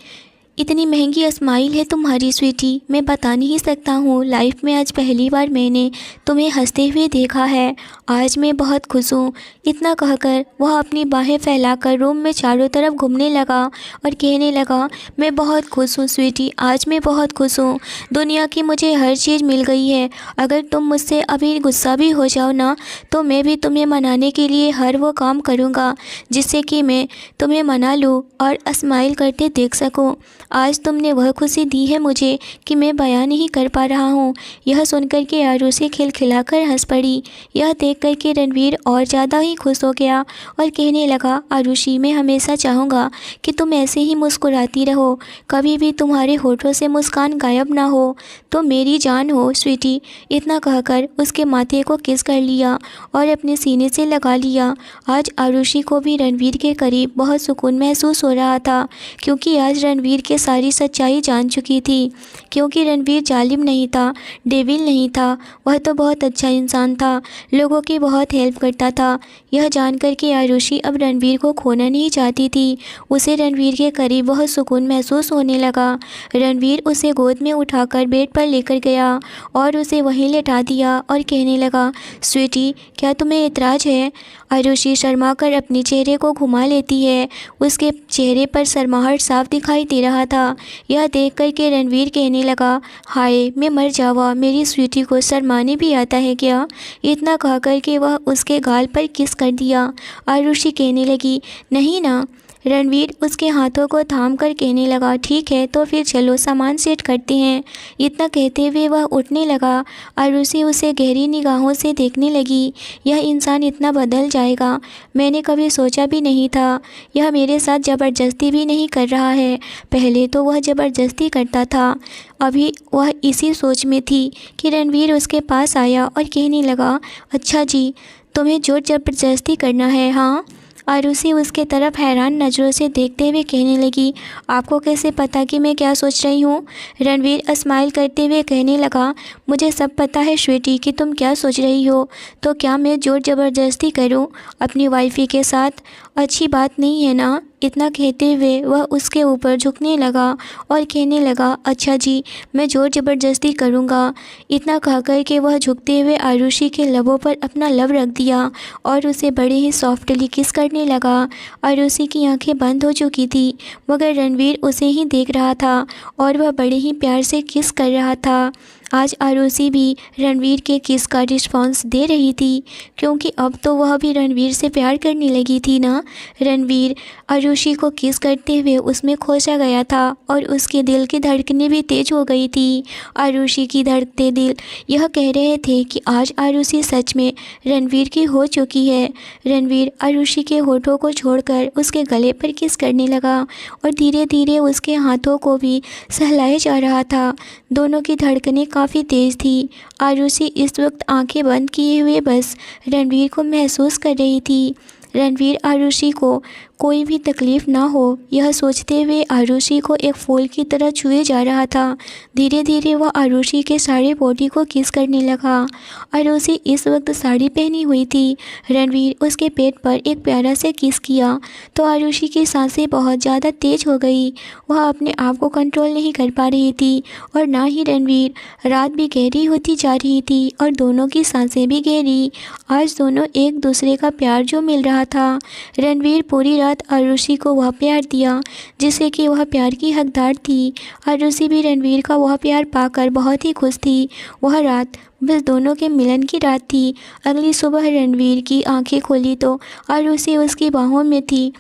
इतनी महंगी स्माइल है तुम्हारी स्वीटी, मैं बता नहीं सकता हूँ। लाइफ में आज पहली बार मैंने तुम्हें हंसते हुए देखा है, आज मैं बहुत खुश हूँ। इतना कहकर वह अपनी बाहें फैलाकर रूम में चारों तरफ घूमने लगा और कहने लगा, मैं बहुत खुश हूँ स्वीटी, आज मैं बहुत खुश हूँ। दुनिया की मुझे हर चीज़ मिल गई है। अगर तुम मुझसे अभी गुस्सा भी हो जाओ ना, तो मैं भी तुम्हें मनाने के लिए हर वो काम करूँगा जिससे कि मैं तुम्हें मना लूँ और स्माइल करते देख सकूँ। आज तुमने वह खुशी दी है मुझे कि मैं बयान नहीं कर पा रहा हूँ। यह सुनकर के आरुषि खिलखिलाकर हंस पड़ी। यह देख कर के रणवीर और ज़्यादा ही खुश हो गया और कहने लगा, आरुषि मैं हमेशा चाहूँगा कि तुम ऐसे ही मुस्कुराती रहो, कभी भी तुम्हारे होठों से मुस्कान गायब ना हो, तो मेरी जान हो स्वीटी। इतना कहकर उसके माथे को किस कर लिया और अपने सीने से लगा लिया। आज आरुषि को भी रणवीर के करीब बहुत सुकून महसूस हो रहा था क्योंकि आज रणवीर के सारी सच्चाई जान चुकी थी। क्योंकि रणवीर जालिम नहीं था, डेविल नहीं था, वह तो बहुत अच्छा इंसान था, लोगों की बहुत हेल्प करता था। यह जानकर कि आरुषि अब रणवीर को खोना नहीं चाहती थी। उसे रणवीर के करीब बहुत सुकून महसूस होने लगा। रणवीर उसे गोद में उठाकर बेड पर लेकर गया और उसे वहीं लेटा दिया और कहने लगा, स्वीटी क्या तुम्हें इतराज़ है। आरुषि शर्मा कर अपने चेहरे को घुमा लेती है। उसके चेहरे पर शर्माहट साफ दिखाई दे रहा था। यह देख कर के रणवीर कहने लगा, हाय मैं मर जावा, मेरी स्वीटी को शर्माने भी आता है क्या। इतना कह कर के वह उसके गाल पर किस कर दिया। आरुषि कहने लगी, नहीं ना। रणवीर उसके हाथों को थाम कर कहने लगा, ठीक है तो फिर चलो सामान सेट करते हैं। इतना कहते हुए वह उठने लगा। आरुषि उसे गहरी निगाहों से देखने लगी। यह इंसान इतना बदल जाएगा, मैंने कभी सोचा भी नहीं था। यह मेरे साथ ज़बरदस्ती भी नहीं कर रहा है, पहले तो वह ज़बरदस्ती करता था। अभी वह इसी सोच में थी कि रणवीर उसके पास आया और कहने लगा, अच्छा जी, तुम्हें ज़ोर ज़बरदस्ती करना है हाँ। आरुषि उसके तरफ हैरान नज़रों से देखते हुए कहने लगी, आपको कैसे पता कि मैं क्या सोच रही हूँ। रणवीर स्माइल करते हुए कहने लगा, मुझे सब पता है स्वीटी कि तुम क्या सोच रही हो, तो क्या मैं ज़ोर ज़बरदस्ती करूँ अपनी वाइफी के साथ, अच्छी बात नहीं है ना। इतना कहते हुए वह उसके ऊपर झुकने लगा और कहने लगा, अच्छा जी मैं ज़ोर ज़बरदस्ती करूँगा। इतना कह कर के वह झुकते हुए आरुषि के लबों पर अपना लब रख दिया और उसे बड़े ही सॉफ्टली किस करने लगा। आरुषि की आंखें बंद हो चुकी थी, मगर रणवीर उसे ही देख रहा था और वह बड़े ही प्यार से किस कर रहा था। आज आरुषि भी रणवीर के किस का रिस्पॉन्स दे रही थी, क्योंकि अब तो वह भी रणवीर से प्यार करने लगी थी ना। रणवीर आरुषि को किस करते हुए उसमें खोसा गया था और उसके दिल की धड़कनें भी तेज हो गई थी। आरुषि की धड़कते दिल यह कह रहे थे कि आज आरुषि सच में रणवीर की हो चुकी है। रणवीर आरुषि के होठों को छोड़कर उसके गले पर किस करने लगा और धीरे धीरे उसके हाथों को भी सहलाया जा रहा था। दोनों की धड़कनें काफ़ी तेज़ थी। आरुषि इस वक्त आंखें बंद किए हुए बस रणवीर को महसूस कर रही थी। रणवीर आरुषि को कोई भी तकलीफ़ ना हो, यह सोचते हुए आरुषि को एक फूल की तरह छुए जा रहा था। धीरे धीरे वह आरुषि के सारे बॉडी को किस करने लगा। आरुषि इस वक्त साड़ी पहनी हुई थी। रणवीर उसके पेट पर एक प्यारा से किस किया तो आरुषि की सांसें बहुत ज़्यादा तेज़ हो गई। वह अपने आप को कंट्रोल नहीं कर पा रही थी और ना ही रणवीर। रात भी गहरी होती जा रही थी और दोनों की सांसें भी गहरी। आज दोनों एक दूसरे का प्यार जो मिल रहा था। रणवीर पूरी रात आरुषि को वह प्यार दिया जिससे कि वह प्यार की हकदार थी। आरुषि भी रणवीर का वह प्यार पाकर बहुत ही खुश थी। वह रात बस दोनों के मिलन की रात थी। अगली सुबह रणवीर की आंखें खोली तो आरुषि उसकी बाहों में थी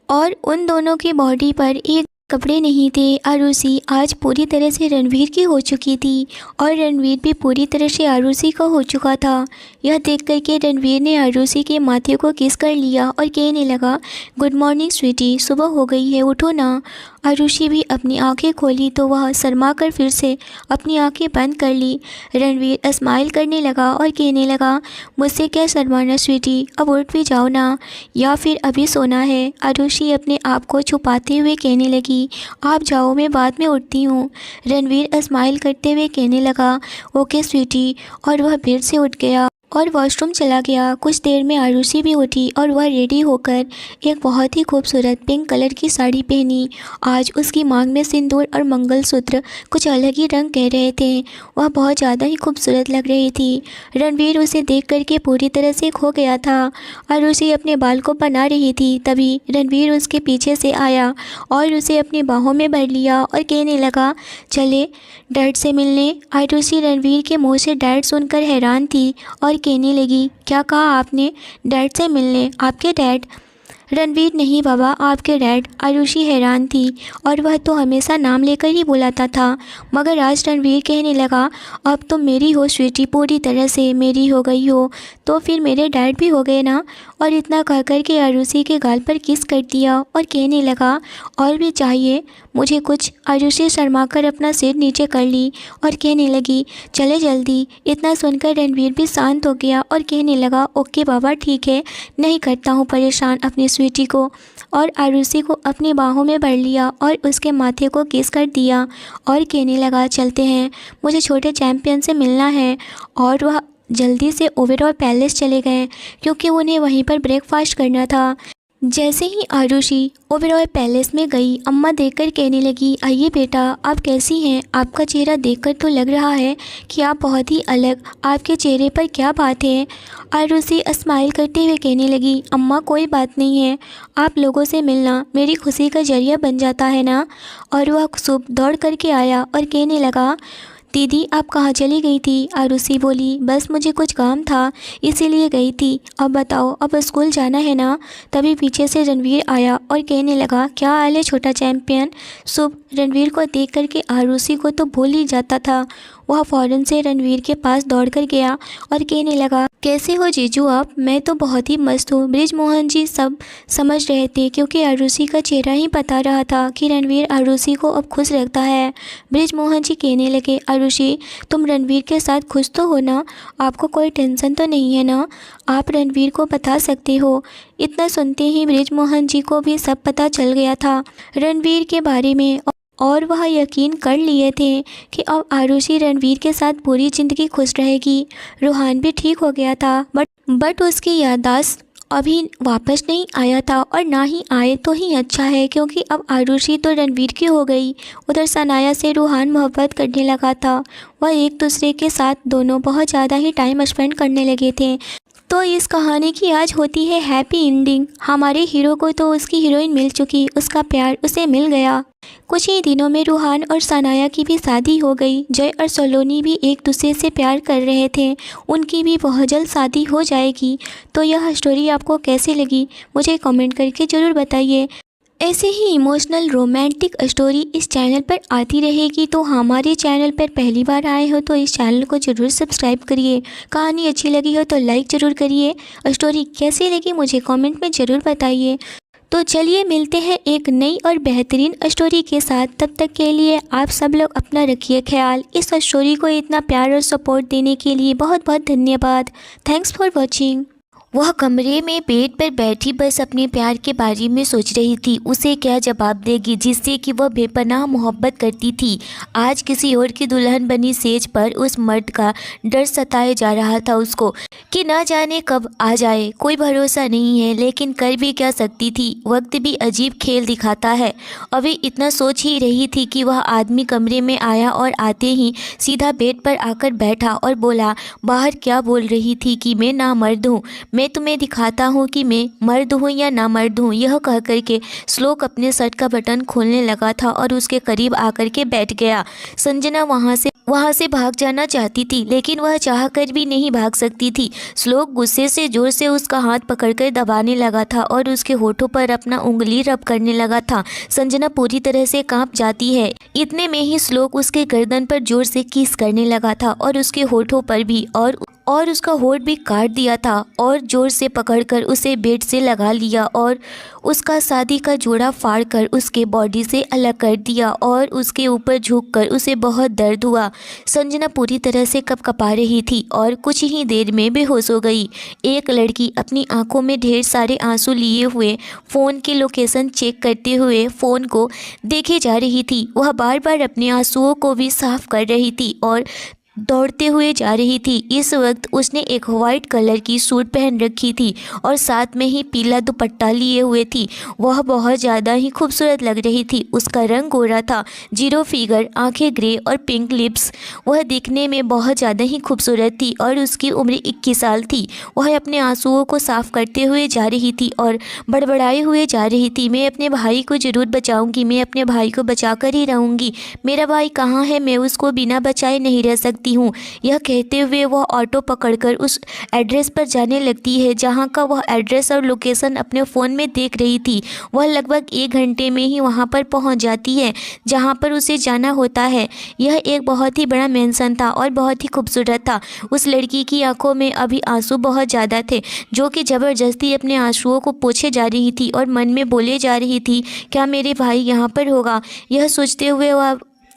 और उन दोनों की बॉडी पर एक कपड़े नहीं थे। आरुषि आज पूरी तरह से रणवीर की हो चुकी थी और रणवीर भी पूरी तरह से आरुषि का हो चुका था। यह देख कर के रणवीर ने आरुषि के माथे को किस कर लिया और कहने लगा, गुड मॉर्निंग स्वीटी, सुबह हो गई है, उठो ना। आरुषि भी अपनी आंखें खोली तो वह शर्मा कर फिर से अपनी आंखें बंद कर ली। रणवीर स्माइल करने लगा और कहने लगा, मुझसे क्या शर्माना स्वीटी, अब उठ भी जाओ ना, या फिर अभी सोना है। आरुषि अपने आप को छुपाते हुए कहने लगी, आप जाओ, मैं बाद में उठती हूँ। रणवीर स्माइल करते हुए कहने लगा, ओके स्वीटी, और वह फिर से उठ गया और वॉशरूम चला गया। कुछ देर में आरुषि भी उठी और वह रेडी होकर एक बहुत ही खूबसूरत पिंक कलर की साड़ी पहनी। आज उसकी मांग में सिंदूर और मंगलसूत्र कुछ अलग ही रंग कह रहे थे। वह बहुत ज़्यादा ही खूबसूरत लग रही थी। रणवीर उसे देख करके पूरी तरह से खो गया था। आरुषि अपने बाल को बना रही थी, तभी रणवीर उसके पीछे से आया और उसे अपनी बाहों में भर लिया और कहने लगा, चले डैड से मिलने। आरुषि रणवीर के मुँह से डैड सुनकर हैरान थी और कहने लगी, क्या कहा आपने, डैड से मिलने, आपके डैड? रणवीर, नहीं बाबा, आपके डैड। आरुषि हैरान थी और वह तो हमेशा नाम लेकर ही बुलाता था, मगर आज रणवीर कहने लगा, अब तुम मेरी हो स्वीटी, पूरी तरह से मेरी हो गई हो, तो फिर मेरे डैड भी हो गए ना। और इतना कह कर के आरुषि के गाल पर किस कर दिया और कहने लगा, और भी चाहिए मुझे कुछ। आरुषि शर्मा कर अपना सिर नीचे कर ली और कहने लगी, चले जल्दी। इतना सुनकर रणवीर भी शांत हो गया और कहने लगा, ओके बाबा ठीक है, नहीं करता हूँ परेशान अपनी स्वीटी को। और आरुषि को अपनी बाहों में भर लिया और उसके माथे को किस कर दिया और कहने लगा, चलते हैं, मुझे छोटे चैंपियन से मिलना है। और वह जल्दी से ओबेरॉय पैलेस चले गए क्योंकि उन्हें वहीं पर ब्रेकफास्ट करना था। जैसे ही आरुषि ओबेरॉय पैलेस में गई, अम्मा देखकर कहने लगी, आइए बेटा, आप कैसी हैं? आपका चेहरा देखकर तो लग रहा है कि आप बहुत ही अलग, आपके चेहरे पर क्या बात है? आरुषि स्माइल करते हुए कहने लगी, अम्मा कोई बात नहीं है, आप लोगों से मिलना मेरी खुशी का जरिया बन जाता है ना। और वह शुभ दौड़ करके आया और कहने लगा, दीदी आप कहाँ चली गई थी? आरुषि बोली, बस मुझे कुछ काम था इसीलिए गई थी। अब बताओ, अब स्कूल जाना है ना? तभी पीछे से रणवीर आया और कहने लगा, क्या हाल है छोटा चैंपियन? शुभ रणवीर को देख करके आरुषि को तो भूल ही जाता था। वह फ़ौरन से रणवीर के पास दौड़ कर गया और कहने लगा, कैसे हो जीजू आप? मैं तो बहुत ही मस्त हूँ। बृजमोहन जी सब समझ रहे थे क्योंकि आरुषि का चेहरा ही बता रहा था कि रणवीर आरुषि को अब खुश रखता है। बृजमोहन जी कहने लगे, आरुषि तुम रणवीर के साथ खुश तो हो ना? आपको कोई टेंशन तो नहीं है ना? आप रणवीर को बता सकते हो। इतना सुनते ही बृजमोहन जी को भी सब पता चल गया था रणवीर के बारे में, और वह यकीन कर लिए थे कि अब आरुषि रणवीर के साथ पूरी ज़िंदगी खुश रहेगी। रूहान भी ठीक हो गया था, बट उसकी याददाश्त अभी वापस नहीं आया था, और ना ही आए तो ही अच्छा है क्योंकि अब आरुषि तो रणवीर की हो गई। उधर सनाया से रूहान मोहब्बत करने लगा था। वह एक दूसरे के साथ दोनों बहुत ज़्यादा ही टाइम स्पेंड करने लगे थे। तो इस कहानी की आज होती है हैप्पी एंडिंग। हमारे हीरो को तो उसकी हीरोइन मिल चुकी, उसका प्यार उसे मिल गया। कुछ ही दिनों में रूहान और सनाया की भी शादी हो गई। जय और सलोनी भी एक दूसरे से प्यार कर रहे थे, उनकी भी बहुत जल्द शादी हो जाएगी। तो यह स्टोरी आपको कैसी लगी मुझे कमेंट करके ज़रूर बताइए। ऐसे ही इमोशनल रोमांटिक स्टोरी इस चैनल पर आती रहेगी। तो हमारे चैनल पर पहली बार आए हो तो इस चैनल को ज़रूर सब्सक्राइब करिए। कहानी अच्छी लगी हो तो लाइक ज़रूर करिए। स्टोरी कैसी लगी मुझे कमेंट में ज़रूर बताइए। तो चलिए मिलते हैं एक नई और बेहतरीन स्टोरी के साथ। तब तक के लिए आप सब लोग अपना रखिए ख्याल। इस स्टोरी को इतना प्यार और सपोर्ट देने के लिए बहुत बहुत धन्यवाद। Thanks for watching. वह कमरे में बेड पर बैठी बस अपने प्यार के बारे में सोच रही थी। उसे क्या जवाब देगी जिससे कि वह बेपनाह मोहब्बत करती थी। आज किसी और की दुल्हन बनी सेज पर उस मर्द का डर सताए जा रहा था उसको कि ना जाने कब आ जाए, कोई भरोसा नहीं है। लेकिन कर भी क्या सकती थी, वक्त भी अजीब खेल दिखाता है। अभी इतना सोच ही रही थी कि वह आदमी कमरे में आया और आते ही सीधा बेड पर आकर बैठा और बोला, बाहर क्या बोल रही थी कि मैं ना मर्द हूँ, मैं तुम्हें दिखाता हूँ कि मैं मर्द हूँ या ना मर्द हूँ। यह कह करके श्लोक अपने शर्ट का बटन खोलने लगा था और उसके करीब आकर के बैठ गया। संजना वहाँ से भाग जाना चाहती थी लेकिन वह चाह कर भी नहीं भाग सकती थी। श्लोक गुस्से से जोर से उसका हाथ पकड़कर दबाने लगा था और उसके होठों पर अपना उंगली रब करने लगा था। संजना पूरी तरह से कांप जाती है। इतने में ही श्लोक उसके गर्दन पर जोर से किस करने लगा था और उसके होठों पर भी, और उसका होठ भी काट दिया था और जोर से पकड़कर उसे बेड से लगा लिया और उसका शादी का जोड़ा फाड़कर उसके बॉडी से अलग कर दिया और उसके ऊपर झुककर उसे बहुत दर्द हुआ। संजना पूरी तरह से कँपा रही थी और कुछ ही देर में बेहोश हो गई। एक लड़की अपनी आंखों में ढेर सारे आंसू लिए हुए फ़ोन की लोकेशन चेक करते हुए फ़ोन को देखे जा रही थी। वह बार बार अपने आंसुओं को भी साफ कर रही थी और दौड़ते हुए जा रही थी। इस वक्त उसने एक वाइट कलर की सूट पहन रखी थी और साथ में ही पीला दुपट्टा लिए हुए थी। वह बहुत ज़्यादा ही खूबसूरत लग रही थी। उसका रंग गोरा था, जीरो फिगर, आंखें ग्रे और पिंक लिप्स। वह दिखने में बहुत ज़्यादा ही खूबसूरत थी और उसकी उम्र 21 साल थी। वह अपने आंसुओं को साफ करते हुए जा रही थी और बड़बड़ाए हुए जा रही थी, मैं अपने भाई को ज़रूर बचाऊंगी, मैं अपने भाई को बचा कर ही रहूँगी। मेरा भाई कहाँ है? मैं उसको बिना बचाए नहीं रह सकती हूँ। यह कहते हुए वह ऑटो पकड़कर उस एड्रेस पर जाने लगती है जहाँ का वह एड्रेस और लोकेशन अपने फ़ोन में देख रही थी। वह लगभग 1 घंटे में ही वहाँ पर पहुँच जाती है जहाँ पर उसे जाना होता है। यह एक बहुत ही बड़ा मेंशन था और बहुत ही खूबसूरत था। उस लड़की की आंखों में अभी आंसू बहुत ज़्यादा थे जो कि ज़बरदस्ती अपने आंसुओं को पोंछे जा रही थी और मन में बोले जा रही थी, क्या मेरे भाई यहाँ पर होगा? यह सोचते हुए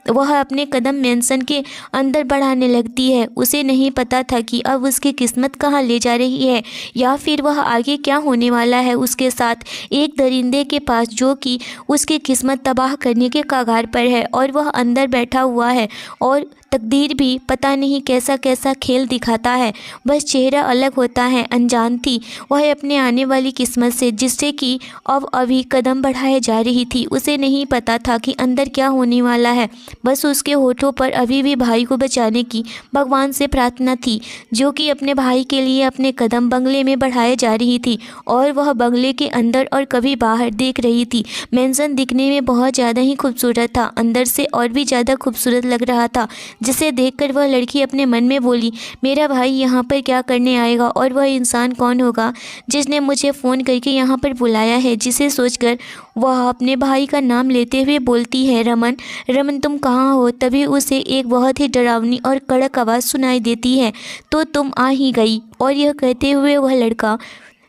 वह अपने कदम मेंशन के अंदर बढ़ाने लगती है। उसे नहीं पता था कि अब उसकी किस्मत कहाँ ले जा रही है या फिर वह आगे क्या होने वाला है उसके साथ, एक दरिंदे के पास जो कि उसकी किस्मत तबाह करने के कगार पर है और वह अंदर बैठा हुआ है और तकदीर भी पता नहीं कैसा कैसा खेल दिखाता है। बस चेहरा अलग होता है। अनजान थी वह अपने आने वाली किस्मत से, जिससे कि अब अभी कदम बढ़ाए जा रही थी। उसे नहीं पता था कि अंदर क्या होने वाला है। बस उसके होठों पर अभी भी भाई को बचाने की भगवान से प्रार्थना थी, जो कि अपने भाई के लिए अपने कदम बंगले में बढ़ाए जा रही थी। और वह बंगले के अंदर और कभी बाहर देख रही थी। मेंशन दिखने में बहुत ज़्यादा ही खूबसूरत था, अंदर से और भी ज़्यादा खूबसूरत लग रहा था, जिसे देखकर वह लड़की अपने मन में बोली, मेरा भाई यहाँ पर क्या करने आएगा और वह इंसान कौन होगा जिसने मुझे फ़ोन करके यहाँ पर बुलाया है। जिसे सोचकर वह अपने भाई का नाम लेते हुए बोलती है, रमन, रमन तुम कहाँ हो। तभी उसे एक बहुत ही डरावनी और कड़क आवाज़ सुनाई देती है, तो तुम आ ही गई। और यह कहते हुए वह लड़का,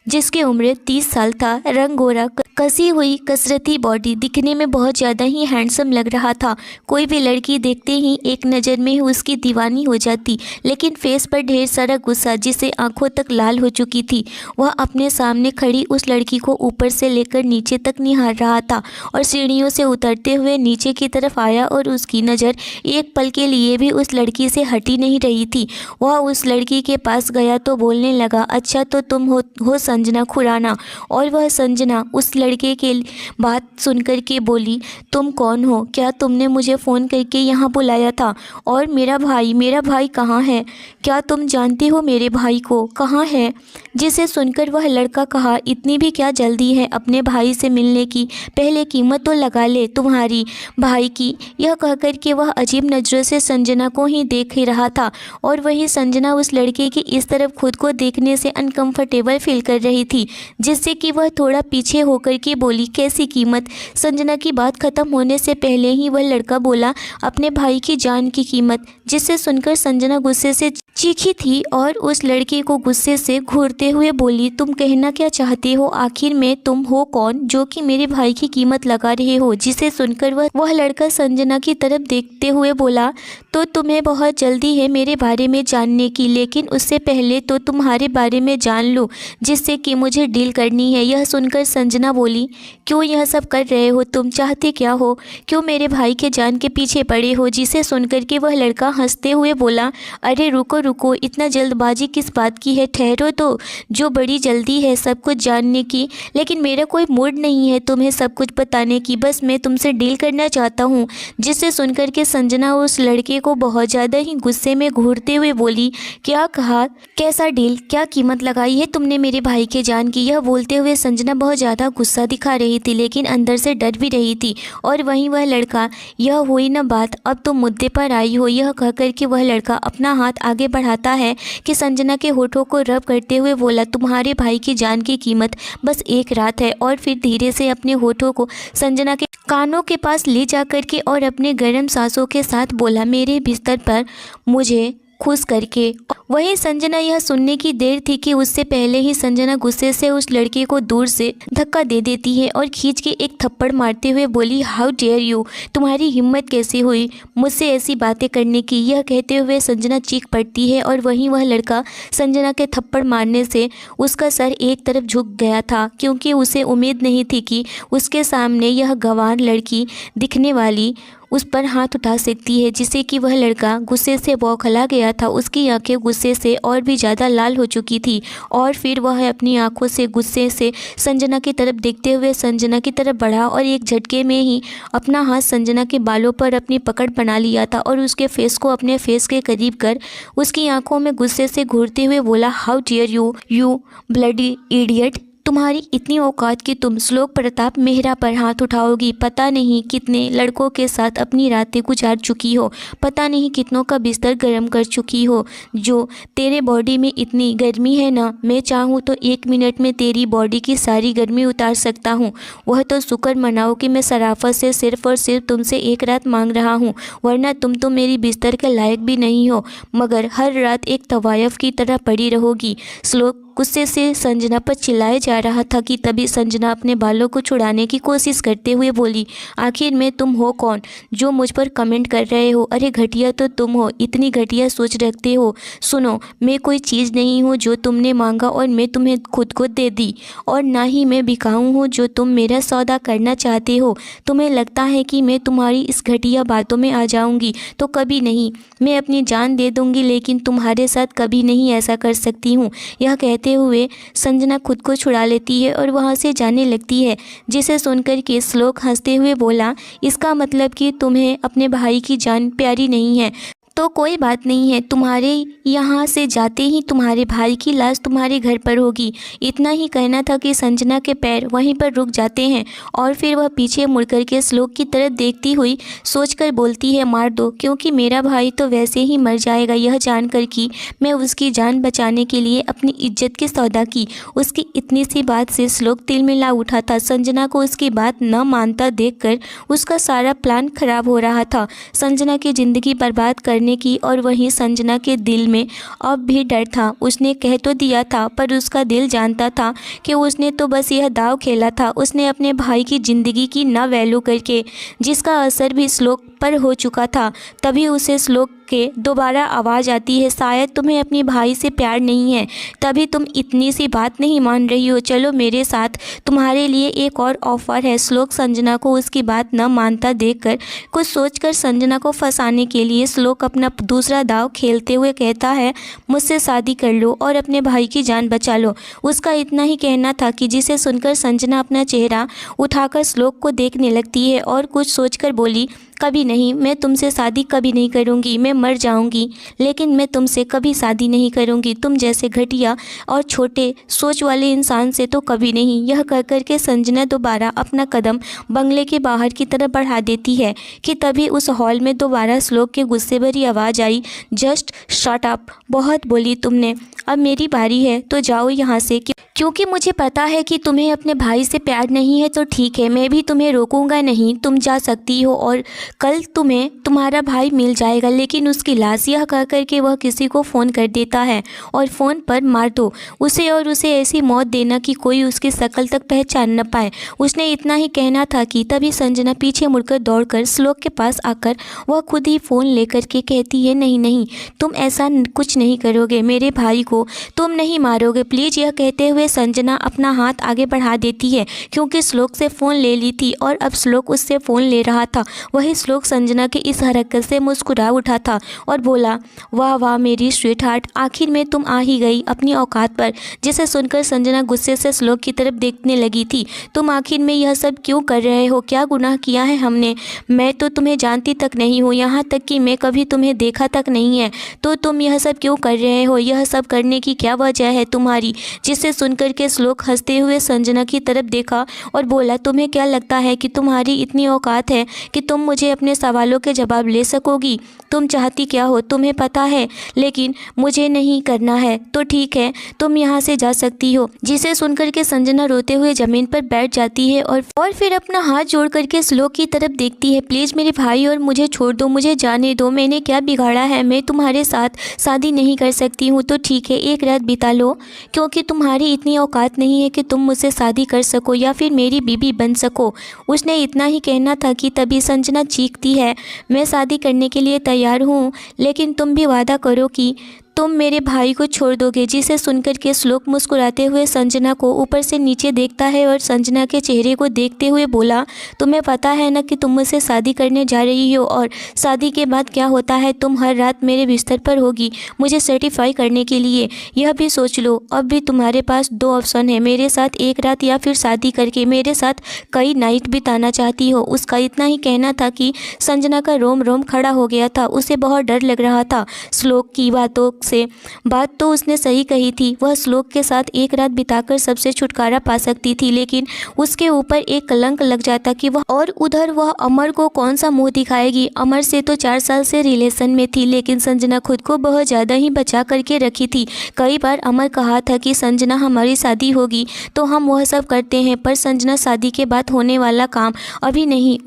जिसकी उम्र 30 साल था, रंग गोरा, कसी हुई कसरती बॉडी, दिखने में बहुत ज़्यादा ही हैंडसम लग रहा था। कोई भी लड़की देखते ही एक नज़र में ही उसकी दीवानी हो जाती, लेकिन फेस पर ढेर सारा गुस्सा, जिसे आंखों तक लाल हो चुकी थी। वह अपने सामने खड़ी उस लड़की को ऊपर से लेकर नीचे तक निहार रहा था और सीढ़ियों से उतरते हुए नीचे की तरफ आया और उसकी नज़र एक पल के लिए भी उस लड़की से हटी नहीं रही थी। वह उस लड़की के पास गया तो बोलने लगा, अच्छा तो तुम हो संजना खुराना। और वह संजना उस लड़के के बात सुनकर के बोली, तुम कौन हो? क्या तुमने मुझे फ़ोन करके यहाँ बुलाया था? और मेरा भाई कहाँ है? क्या तुम जानती हो मेरे भाई को? कहाँ है? जिसे सुनकर वह लड़का कहा, इतनी भी क्या जल्दी है अपने भाई से मिलने की? पहले कीमत तो लगा ले तुम्हारी भाई की। यह कहकर के वह अजीब नज़रों से संजना को ही देख ही रहा था। और वही संजना उस लड़के की इस तरफ खुद को देखने से अनकंफर्टेबल फील कर रही थी, जिससे कि वह थोड़ा पीछे होकर के बोली, कैसी कीमत? संजना की बात खत्म होने से पहले ही वह लड़का बोला, अपने भाई की जान की कीमत। जिसे सुनकर संजना गुस्से से चीखी थी और उस लड़के को गुस्से से घूरते हुए बोली, तुम कहना क्या चाहते हो? आखिर में तुम हो कौन जो कि मेरे भाई की कीमत लगा रहे हो? जिसे सुनकर वह लड़का संजना की तरफ देखते हुए बोला, तो तुम्हें बहुत जल्दी है मेरे बारे में जानने की, लेकिन उससे पहले तो तुम्हारे बारे में जान लो जिससे कि मुझे डील करनी है। यह सुनकर संजना बोली, क्यों यह सब कर रहे हो? तुम चाहते क्या हो? क्यों मेरे भाई के जान के पीछे पड़े हो? जिसे सुनकर के वह लड़का हंसते हुए बोला, अरे रुको रुको, इतना जल्दबाजी किस बात की है? ठहरो तो, जो बड़ी जल्दी है सब कुछ जानने की, लेकिन मेरा कोई मूड नहीं है तुम्हें सब कुछ बताने की, बस मैं तुमसे डील करना चाहता हूँ। जिसे सुनकर के संजना उस लड़के को बहुत ज़्यादा ही गुस्से में घूरते हुए बोली, क्या कहा? कैसा डील? क्या कीमत लगाई है तुमने मेरे भाई के जान की? यह बोलते हुए संजना बहुत ज़्यादा गुस्सा दिखा रही थी, लेकिन अंदर से डर भी रही थी। और वहीं वह लड़का, यह हुई ना बात, अब तुम मुद्दे पर आई हो। यह कहकर के वह लड़का अपना हाथ आगे बढ़ाता है कि संजना के होठों को रब करते हुए बोला, तुम्हारे भाई की जान की कीमत बस एक रात है। और फिर धीरे से अपने होठों को संजना के कानों के पास ले जाकर के और अपने गर्म सांसों के साथ बोला, मेरे बिस्तर पर मुझे खुश करके। वहीं संजना यह सुनने की देर थी कि उससे पहले ही संजना गुस्से से उस लड़के को दूर से धक्का दे देती है और खींच के एक थप्पड़ मारते हुए बोली, हाउ डेयर यू, तुम्हारी हिम्मत कैसे हुई मुझसे ऐसी बातें करने की? यह कहते हुए संजना चीख पड़ती है और वहीं वह लड़का संजना के थप्पड़ मारने से उसका सर एक तरफ झुक गया था, क्योंकि उसे उम्मीद नहीं थी कि उसके सामने यह गंवार लड़की दिखने वाली उस पर हाथ उठा सकती है। जिसे कि वह लड़का गुस्से से बौखला गया था, उसकी आंखें गुस्से से और भी ज़्यादा लाल हो चुकी थी। और फिर वह अपनी आंखों से गुस्से से संजना की तरफ देखते हुए संजना की तरफ बढ़ा और एक झटके में ही अपना हाथ संजना के बालों पर अपनी पकड़ बना लिया था और उसके फेस को अपने फेस के करीब कर उसकी आंखों में गुस्से से घूरते हुए बोला, how dare you bloody idiot, तुम्हारी इतनी औकात कि तुम श्लोक प्रताप मेहरा पर हाथ उठाओगी? पता नहीं कितने लड़कों के साथ अपनी रातें गुजार चुकी हो, पता नहीं कितनों का बिस्तर गर्म कर चुकी हो। जो तेरे बॉडी में इतनी गर्मी है ना, मैं चाहूँ तो 1 मिनट में तेरी बॉडी की सारी गर्मी उतार सकता हूँ। वह तो शुक्र मनाओ कि मैं शराफत से सिर्फ और सिर्फ तुमसे एक रात मांग रहा हूँ, वरना तुम तो मेरी बिस्तर के लायक भी नहीं हो, मगर हर रात एक तवायफ की तरह पड़ी रहोगी। श्लोक गुस्से से संजना पर चिल्लाए जा जा रहा था कि तभी संजना अपने बालों को छुड़ाने की कोशिश करते हुए बोली, आखिर में तुम हो कौन जो मुझ पर कमेंट कर रहे हो? अरे घटिया तो तुम हो, इतनी घटिया सोच रखते हो। सुनो, मैं कोई चीज़ नहीं हूँ जो तुमने मांगा और मैं तुम्हें खुद को दे दी, और ना ही मैं बिकाऊ हूँ जो तुम मेरा सौदा करना चाहते हो। तुम्हें लगता है कि मैं तुम्हारी इस घटिया बातों में आ जाऊँगी? तो कभी नहीं। मैं अपनी जान दे दूँगी, लेकिन तुम्हारे साथ कभी नहीं ऐसा कर सकती हूँ। यह कहते हुए संजना खुद को छुड़ा लेती है और वहाँ से जाने लगती है, जिसे सुनकर के श्लोक हंसते हुए बोला, इसका मतलब कि तुम्हें अपने भाई की जान प्यारी नहीं है? तो कोई बात नहीं है, तुम्हारे यहाँ से जाते ही तुम्हारे भाई की लाश तुम्हारे घर पर होगी। इतना ही कहना था कि संजना के पैर वहीं पर रुक जाते हैं और फिर वह पीछे मुड़कर के श्लोक की तरफ देखती हुई सोचकर बोलती है, मार दो, क्योंकि मेरा भाई तो वैसे ही मर जाएगा। यह जानकर कि मैं उसकी जान बचाने के लिए अपनी इज्जत की सौदा की। उसकी इतनी सी बात से श्लोक तिलमिला उठा था। संजना को उसकी बात न मानता देखकर उसका सारा प्लान खराब हो रहा था, संजना की ज़िंदगी बर्बाद करने की। और वहीं संजना के दिल में अब भी डर था। उसने कह तो दिया था, पर उसका दिल जानता था कि उसने तो बस यह दाव खेला था। उसने अपने भाई की ज़िंदगी की ना वैल्यू करके, जिसका असर भी श्लोक पर हो चुका था। तभी उसे श्लोक के दोबारा आवाज़ आती है, शायद तुम्हें अपने भाई से प्यार नहीं है, तभी तुम इतनी सी बात नहीं मान रही हो। चलो मेरे साथ, तुम्हारे लिए एक और ऑफ़र है। श्लोक संजना को उसकी बात न मानता देखकर कुछ सोचकर संजना को फंसाने के लिए श्लोक अपना दूसरा दाव खेलते हुए कहता है, मुझसे शादी कर लो और अपने भाई की जान बचा लो। उसका इतना ही कहना था कि जिसे सुनकर संजना अपना चेहरा उठाकर श्लोक को देखने लगती है और कुछ सोचकर बोली, कभी नहीं, मैं तुमसे शादी कभी नहीं करूँगी। मैं मर जाऊँगी, लेकिन मैं तुमसे कभी शादी नहीं करूँगी। तुम जैसे घटिया और छोटे सोच वाले इंसान से तो कभी नहीं। यह कहकर के संजना दोबारा अपना कदम बंगले के बाहर की तरफ बढ़ा देती है कि तभी उस हॉल में दोबारा श्लोक के गुस्से भरी आवाज़ आई, जस्ट शट अप, बहुत बोली तुमने, अब मेरी बारी है तो जाओ यहाँ से, क्योंकि मुझे पता है कि तुम्हें अपने भाई से प्यार नहीं है। तो ठीक है, मैं भी तुम्हें रोकूंगा नहीं, तुम जा सकती हो और कल तुम्हें तुम्हारा भाई मिल जाएगा, लेकिन उसकी लाश। यह कह कर के वह किसी को फ़ोन कर देता है और फ़ोन पर मार दो उसे, और उसे ऐसी मौत देना कि कोई उसकी शक्ल तक पहचान न पाए। उसने इतना ही कहना था कि तभी संजना पीछे मुड़कर दौड़कर श्लोक के पास आकर वह खुद ही फ़ोन लेकर के कहती है, नहीं नहीं, तुम ऐसा कुछ नहीं करोगे, मेरे भाई को तुम नहीं मारोगे प्लीज़। यह कहते हुए संजना अपना हाथ आगे बढ़ा देती है, क्योंकि श्लोक से फ़ोन ले ली थी और अब श्लोक उससे फ़ोन ले रहा था। वही श्लोक संजना की इस हरकत से मुस्कुरा उठा था और बोला, वाह वाह मेरी स्वीट हार्ट, आखिर में तुम आ ही गई अपनी औकात पर। जिसे सुनकर संजना गुस्से से श्लोक की तरफ देखने लगी थी, तुम आखिर में यह सब क्यों कर रहे हो? क्या गुनाह किया है हमने? मैं तो तुम्हें जानती तक नहीं हूँ, यहाँ तक कि मैं कभी तुम्हें देखा तक नहीं है, तो तुम यह सब क्यों कर रहे हो? यह सब करने की क्या वजह है तुम्हारी? जिसे सुनकर के श्लोक हंसते हुए संजना की तरफ देखा और बोला, तुम्हें क्या लगता है कि तुम्हारी इतनी औकात है कि तुम मुझे अपने सवालों के जवाब ले सकोगी? तुम चाहती क्या हो तुम्हें पता है, लेकिन मुझे नहीं करना है, तो ठीक है, तुम यहाँ से जा सकती हो। जिसे सुनकर के संजना रोते हुए ज़मीन पर बैठ जाती है और फिर अपना हाथ जोड़ करके श्लोक की तरफ देखती है, प्लीज़ मेरे भाई और मुझे छोड़ दो, मुझे जाने दो, मैंने क्या बिगाड़ा है? मैं तुम्हारे साथ शादी नहीं कर सकती हूँ, तो ठीक है, एक रात बिता लो, क्योंकि तुम्हारी इतनी औकात नहीं है कि तुम मुझसे शादी कर सको या फिर मेरी बीबी बन सको। उसने इतना ही कहना था कि तभी संजना चीखती है, मैं शादी करने के लिए तैयार हूँ, लेकिन तुम भी वादा करो कि तुम मेरे भाई को छोड़ दोगे। जिसे सुनकर के श्लोक मुस्कुराते हुए संजना को ऊपर से नीचे देखता है और संजना के चेहरे को देखते हुए बोला, तुम्हें पता है ना कि तुम मुझसे शादी करने जा रही हो, और शादी के बाद क्या होता है? तुम हर रात मेरे बिस्तर पर होगी मुझे सर्टिफाई करने के लिए। यह भी सोच लो, अब भी तुम्हारे पास दो ऑप्शन है, मेरे साथ एक रात या फिर शादी करके मेरे साथ कई नाइट बिताना चाहती हो। उसका इतना ही कहना था कि संजना का रोम रोम खड़ा हो गया था। उसे बहुत डर लग रहा था श्लोक की बातों से। बात तो उसने सही कही थी, वह श्लोक के साथ एक रात बिताकर सबसे छुटकारा पा सकती थी, लेकिन उसके ऊपर एक कलंक लग जाता कि वह, और उधर वह अमर को कौन सा मुंह दिखाएगी। अमर से तो 4 साल से रिलेशन में थी, लेकिन संजना खुद को बहुत ज़्यादा ही बचा करके रखी थी। कई बार अमर कहा था कि संजना हमारी शादी होगी तो हम वह सब करते हैं, पर संजना शादी के बाद होने वाला काम अभी नहीं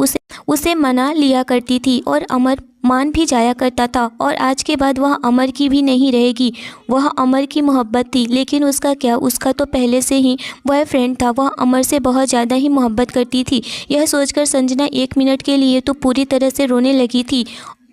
उसे मना लिया करती थी, और अमर मान भी जाया करता था और आज के बाद वह अमर की भी नहीं रहेगी। वह अमर की मोहब्बत थी, लेकिन उसका क्या, उसका तो पहले से ही बॉयफ्रेंड था। वह अमर से बहुत ज़्यादा ही मोहब्बत करती थी। यह सोचकर संजना 1 मिनट के लिए तो पूरी तरह से रोने लगी थी।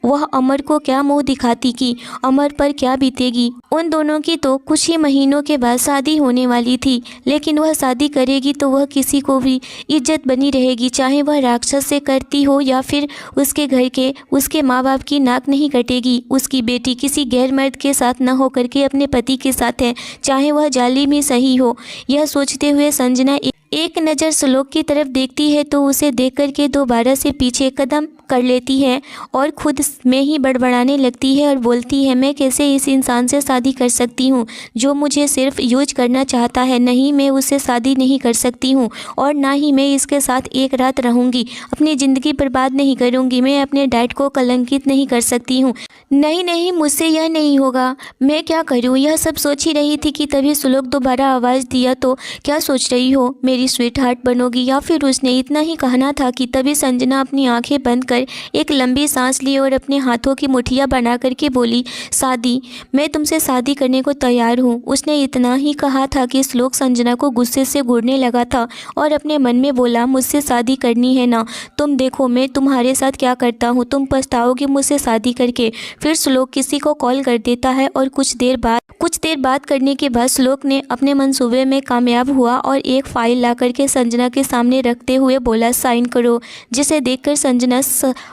वह अमर को क्या मुंह दिखाती कि अमर पर क्या बीतेगी। उन दोनों की तो कुछ ही महीनों के बाद शादी होने वाली थी, लेकिन वह शादी करेगी तो वह किसी को भी इज्जत बनी रहेगी, चाहे वह राक्षस से करती हो या फिर उसके घर के, उसके माँ बाप की नाक नहीं कटेगी। उसकी बेटी किसी गैर मर्द के साथ न हो करके अपने पति के साथ है, चाहे वह जालिम ही सही हो। यह सोचते हुए संजना एक नज़र श्लोक की तरफ देखती है तो उसे देख कर के दोबारा से पीछे कदम कर लेती है और खुद में ही बड़बड़ाने लगती है और बोलती है, मैं कैसे इस इंसान से शादी कर सकती हूँ जो मुझे सिर्फ यूज करना चाहता है। नहीं, मैं उससे शादी नहीं कर सकती हूँ और ना ही मैं इसके साथ एक रात रहूँगी। अपनी ज़िंदगी बर्बाद नहीं करूँगी। मैं अपने डैड को कलंकित नहीं कर सकती हूँ। नहीं नहीं, मुझसे यह नहीं होगा। मैं क्या करूँ। यह सब सोच ही रही थी कि तभी श्लोक दोबारा आवाज़ दिया, तो क्या सोच रही हो, मेरी स्वीट हार्ट बनोगी। या फिर उसने इतना ही कहना था कि तभी संजना अपनी आंखें बंद कर एक लंबी सांस ली और अपने हाथों की मुठ्ठियां बना करके बोली, शादी, मैं तुमसे शादी करने को तैयार हूँ। उसने इतना ही कहा था कि श्लोक संजना को गुस्से से घूरने लगा था और अपने मन में बोला, मुझसे शादी करनी है ना, तुम देखो मैं तुम्हारे साथ क्या करता हूँ, तुम पछताओगे मुझसे शादी करके। फिर श्लोक किसी को कॉल कर देता है और कुछ देर बात करने के बाद श्लोक ने अपने मंसूबे में कामयाब हुआ और एक फाइल ला करके संजना के सामने रखते हुए बोला, साइन करो। जिसे देखकर संजना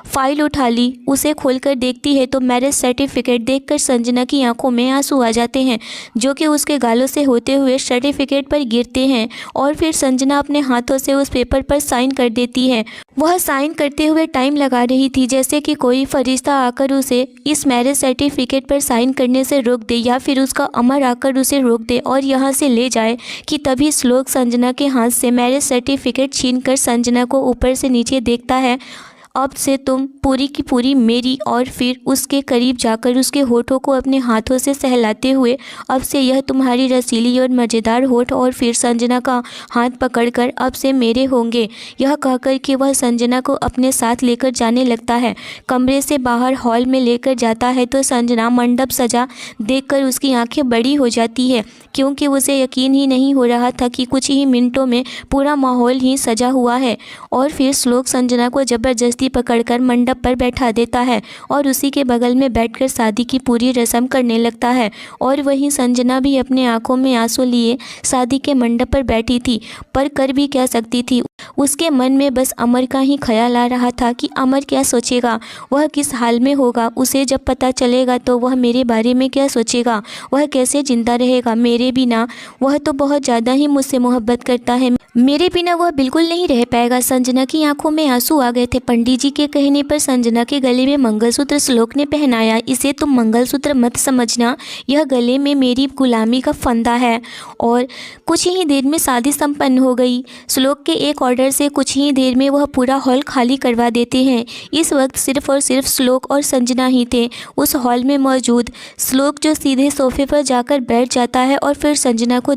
फाइल उठा ली। उसे खोलकर देखती है तो मैरिज सर्टिफिकेट देखकर संजना की आंखों में आंसू आ जाते हैं, जो कि उसके गालों से होते हुए सर्टिफिकेट पर गिरते हैं और फिर संजना अपने हाथों से उस पेपर पर साइन कर देती है। वह साइन करते हुए टाइम लगा रही थी, जैसे कि कोई फरिश्ता आकर उसे इस मैरिज सर्टिफिकेट पर साइन करने से रोक दे या फिर उसका अमर आकर उसे रोक दे और यहाँ से ले जाए, कि तभी श्लोक संजना के हाथ से मैरिज सर्टिफिकेट छीनकर संजना को ऊपर से नीचे देखता है। अब से तुम पूरी की पूरी मेरी। और फिर उसके करीब जाकर उसके होठों को अपने हाथों से सहलाते हुए, अब से यह तुम्हारी रसीली और मज़ेदार होठ और फिर संजना का हाथ पकड़कर अब से मेरे होंगे। यह कहकर कि वह संजना को अपने साथ लेकर जाने लगता है। कमरे से बाहर हॉल में लेकर जाता है तो संजना मंडप सजा देखकर उसकी आंखें बड़ी हो जाती है, क्योंकि उसे यकीन ही नहीं हो रहा था कि कुछ ही मिनटों में पूरा माहौल ही सजा हुआ है। और फिर श्लोक संजना को ज़बरदस्ती पकड़कर मंडप पर बैठा देता है और उसी के बगल में बैठकर शादी की पूरी रस्म करने लगता है। और वहीं संजना भी अपने आंखों में आंसू लिए शादी के मंडप पर बैठी थी, पर कर भी क्या सकती थी। उसके मन में बस अमर का ही ख्याल आ रहा था कि अमर क्या सोचेगा, वह किस हाल में होगा, उसे जब पता चलेगा तो वह मेरे बारे में क्या सोचेगा, वह कैसे जिंदा रहेगा मेरे बिना। वह तो बहुत ज़्यादा ही मुझसे मोहब्बत करता है, मेरे बिना वह बिल्कुल नहीं रह पाएगा। संजना की आंखों में आंसू आ गए थे। पंडित जी के कहने पर संजना के गले में मंगलसूत्र श्लोक ने पहनाया। इसे तुम मंगलसूत्र मत समझना, यह गले में मेरी गुलामी का फंदा है। और कुछ ही देर में शादी संपन्न हो गई। श्लोक के एक ऑर्डर से कुछ ही देर में वह पूरा हॉल खाली करवा देते हैं। इस वक्त सिर्फ और सिर्फ श्लोक और संजना ही थे उस हॉल में मौजूद। श्लोक जो सीधे सोफे पर जाकर बैठ जाता है और फिर संजना को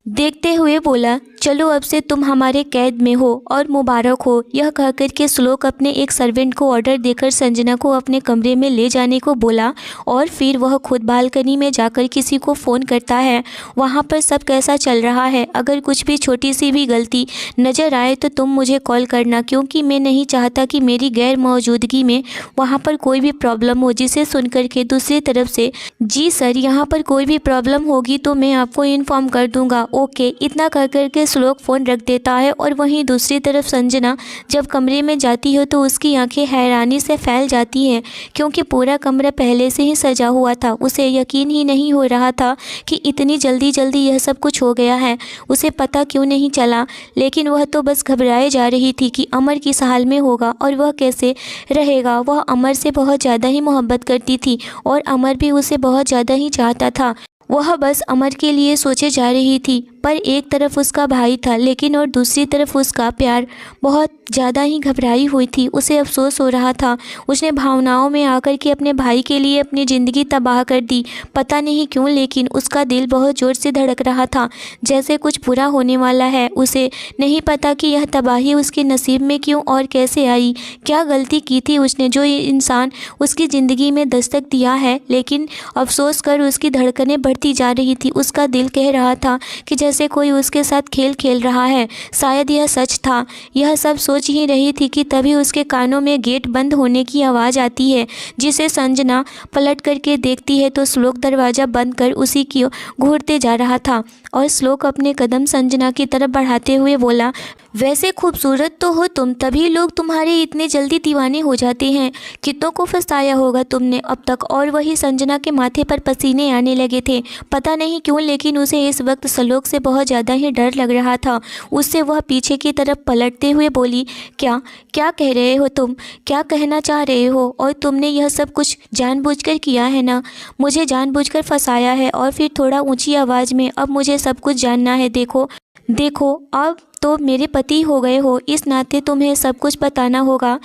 देखते हुए बोला, चलो अब से तुम हमारे कैद में हो और मुबारक हो। यह कहकर के श्लोक अपने एक सर्वेंट को ऑर्डर देकर संजना को अपने कमरे में ले जाने को बोला और फिर वह खुद बालकनी में जाकर किसी को फ़ोन करता है, वहाँ पर सब कैसा चल रहा है, अगर कुछ भी छोटी सी भी गलती नज़र आए तो तुम मुझे कॉल करना, क्योंकि मैं नहीं चाहता कि मेरी गैर मौजूदगी में वहाँ पर कोई भी प्रॉब्लम हो। जिसे सुन कर के दूसरी तरफ से, जी सर, यहाँ पर कोई भी प्रॉब्लम होगी तो मैं आपको इन्फॉर्म कर दूँगा, ओके। इतना कह कर के श्लोक फ़ोन रख देता है। और वहीं दूसरी तरफ संजना जब कमरे में जाती है तो उसकी आंखें हैरानी से फैल जाती हैं, क्योंकि पूरा कमरा पहले से ही सजा हुआ था। उसे यकीन ही नहीं हो रहा था कि इतनी जल्दी यह सब कुछ हो गया है। उसे पता क्यों नहीं चला, लेकिन वह तो बस घबराए जा रही थी कि अमर किस हाल में होगा और वह कैसे रहेगा। वह अमर से बहुत ज़्यादा ही मोहब्बत करती थी और अमर भी उसे बहुत ज़्यादा ही चाहता था। वह बस अमर के लिए सोचे जा रही थी, पर एक तरफ उसका भाई था लेकिन और दूसरी तरफ उसका प्यार। बहुत ज़्यादा ही घबराई हुई थी, उसे अफसोस हो रहा था। उसने भावनाओं में आकर के अपने भाई के लिए अपनी ज़िंदगी तबाह कर दी। पता नहीं क्यों लेकिन उसका दिल बहुत ज़ोर से धड़क रहा था, जैसे कुछ बुरा होने वाला है। उसे नहीं पता कि यह तबाही उसके नसीब में क्यों और कैसे आई। क्या गलती की थी उसने जो ये इंसान उसकी ज़िंदगी में दस्तक दिया है। लेकिन अफसोस कर उसकी धड़कनें बढ़ती जा रही थी। उसका दिल कह रहा था कि जैसे कोई उसके साथ खेल खेल रहा है। शायद यह सच था। यह सब सोच ही रही थी कि तभी उसके कानों में गेट बंद होने की आवाज़ आती है, जिसे संजना पलट करके देखती है तो श्लोक दरवाज़ा बंद कर उसी की ओर घूरते जा रहा था। और श्लोक अपने कदम संजना की तरफ बढ़ाते हुए बोला, वैसे खूबसूरत तो हो तुम, तभी लोग तुम्हारे इतने जल्दी दीवाने हो जाते हैं। कितनों को फंसाया होगा तुमने अब तक। और वही संजना के माथे पर पसीने आने लगे थे। पता नहीं क्यों लेकिन उसे इस वक्त श्लोक से बहुत ज़्यादा ही डर लग रहा था। उससे वह पीछे की तरफ पलटते हुए बोली, क्या क्या कह रहे हो तुम? क्या कहना चाह रहे हो? और तुमने यह सब कुछ जानबूझकर किया है ना? मुझे जानबूझकर फंसाया है। और फिर थोड़ा ऊंची आवाज़ में, अब मुझे सब कुछ जानना है। देखो अब तो मेरे पति हो गए हो, इस नाते तुम्हें सब कुछ बताना होगा।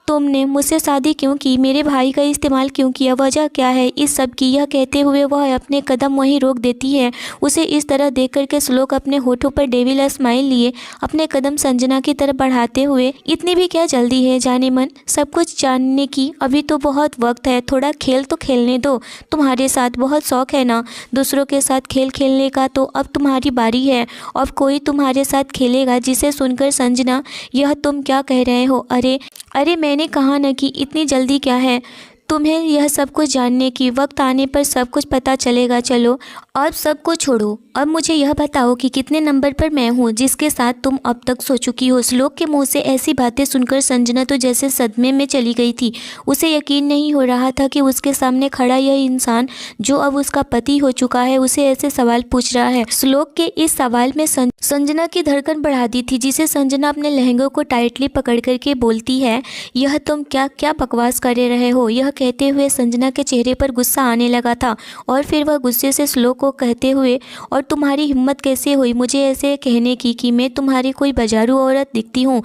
तुमने मुझसे शादी क्यों की? मेरे भाई का इस्तेमाल क्यों किया? वजह क्या है इस सब की? यह कहते हुए वह अपने कदम वहीं रोक देती है। उसे इस तरह देख करके श्लोक अपने होठों पर डेविल स्माइल लिए अपने कदम संजना की तरफ बढ़ाते हुए, इतनी भी क्या जल्दी है जाने मन सब कुछ जानने की? अभी तो बहुत वक्त है, थोड़ा खेल तो खेलने दो। तुम्हारे साथ बहुत शौक है ना दूसरों के साथ खेल खेलने का, तो अब तुम्हारी बारी है। अब कोई तुम्हारे साथ खेलेगा। जिसे सुनकर संजना, यह तुम क्या कह रहे हो? अरे मैंने कहा न कि इतनी जल्दी क्या है तुम्हें यह सब कुछ जानने की? वक्त आने पर सब कुछ पता चलेगा। चलो अब सब कुछ छोड़ो, अब मुझे यह बताओ कि कितने नंबर पर मैं हूँ जिसके साथ तुम अब तक सो चुकी हो? श्लोक के मुंह से ऐसी बातें सुनकर संजना तो जैसे सदमे में चली गई थी। उसे यकीन नहीं हो रहा था कि उसके सामने खड़ा यह इंसान जो अब उसका पति हो चुका है उसे ऐसे सवाल पूछ रहा है। श्लोक के इस सवाल में संजना की धड़कन बढ़ा दी थी, जिसे संजना अपने लहंगे को टाइटली पकड़ करके बोलती है, यह तुम क्या क्या बकवास कर रहे हो? यह कहते हुए संजना के चेहरे पर गुस्सा आने लगा था। और फिर वह गुस्से से श्लोक को कहते हुए, और तुम्हारी हिम्मत कैसे हुई मुझे ऐसे कहने की कि मैं तुम्हारी कोई बाजारू औरत दिखती हूँ?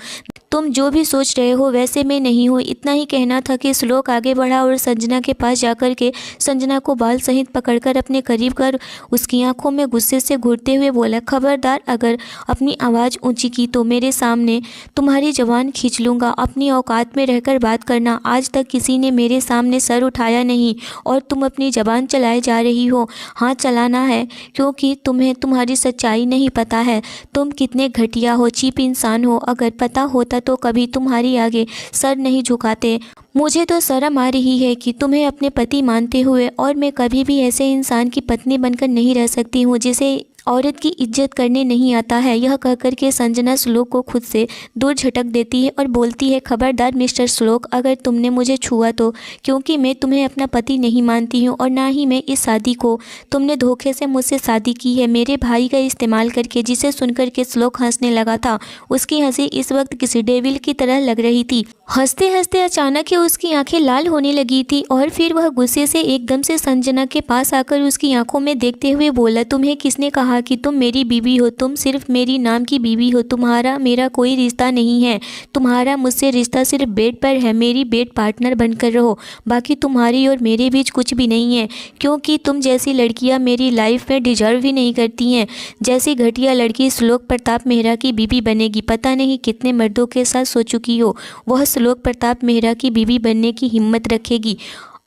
तुम जो भी सोच रहे हो वैसे मैं नहीं हूँ। इतना ही कहना था कि श्लोक आगे बढ़ा और संजना के पास जाकर के संजना को बाल सहित पकड़कर अपने करीब कर उसकी आंखों में गुस्से से घूरते हुए बोला, खबरदार अगर अपनी आवाज़ ऊंची की तो मेरे सामने तुम्हारी जबान खींच लूँगा। अपनी औकात में रहकर बात करना। आज तक किसी ने मेरे सामने सर उठाया नहीं और तुम अपनी जबान चलाए जा रही हो। हाँ चलाना है, क्योंकि तुम्हें तुम्हारी सच्चाई नहीं पता है। तुम कितने घटिया हो, चीप इंसान हो। अगर पता होता तो कभी तुम्हारी आगे सर नहीं झुकाते। मुझे तो शर्म आ रही है कि तुम्हें अपने पति मानते हुए, और मैं कभी भी ऐसे इंसान की पत्नी बनकर नहीं रह सकती हूँ जिसे औरत की इज्जत करने नहीं आता है। यह कहकर के संजना श्लोक को खुद से दूर झटक देती है और बोलती है, खबरदार मिस्टर श्लोक, अगर तुमने मुझे छुआ तो, क्योंकि मैं तुम्हें अपना पति नहीं मानती हूँ और ना ही मैं इस शादी को। तुमने धोखे से मुझसे शादी की है मेरे भाई का इस्तेमाल करके। जिसे सुनकर के श्लोक हंसने लगा था। उसकी हंसी इस वक्त किसी डेविल की तरह लग रही थी। हंसते हंसते अचानक ही उसकी आंखें लाल होने लगी थी और फिर वह गुस्से से एकदम से संजना के पास आकर उसकी आंखों में देखते हुए बोला, तुम्हें किसने कहा कि तुम मेरी बीवी हो? तुम सिर्फ मेरी नाम की बीवी हो। तुम्हारा मेरा कोई रिश्ता नहीं है। तुम्हारा मुझसे रिश्ता सिर्फ बेड पर है। मेरी बेड पार्टनर बनकर रहो। बाकी तुम्हारी और मेरे बीच कुछ भी नहीं है, क्योंकि तुम जैसी लड़कियां मेरी लाइफ में डिजर्व ही नहीं करती हैं। जैसी घटिया लड़की श्लोक प्रताप मेहरा की बीवी बनेगी। पता नहीं कितने मर्दों के साथ सो चुकी हो, वह श्लोक प्रताप मेहरा की बीवी बनने की हिम्मत रखेगी।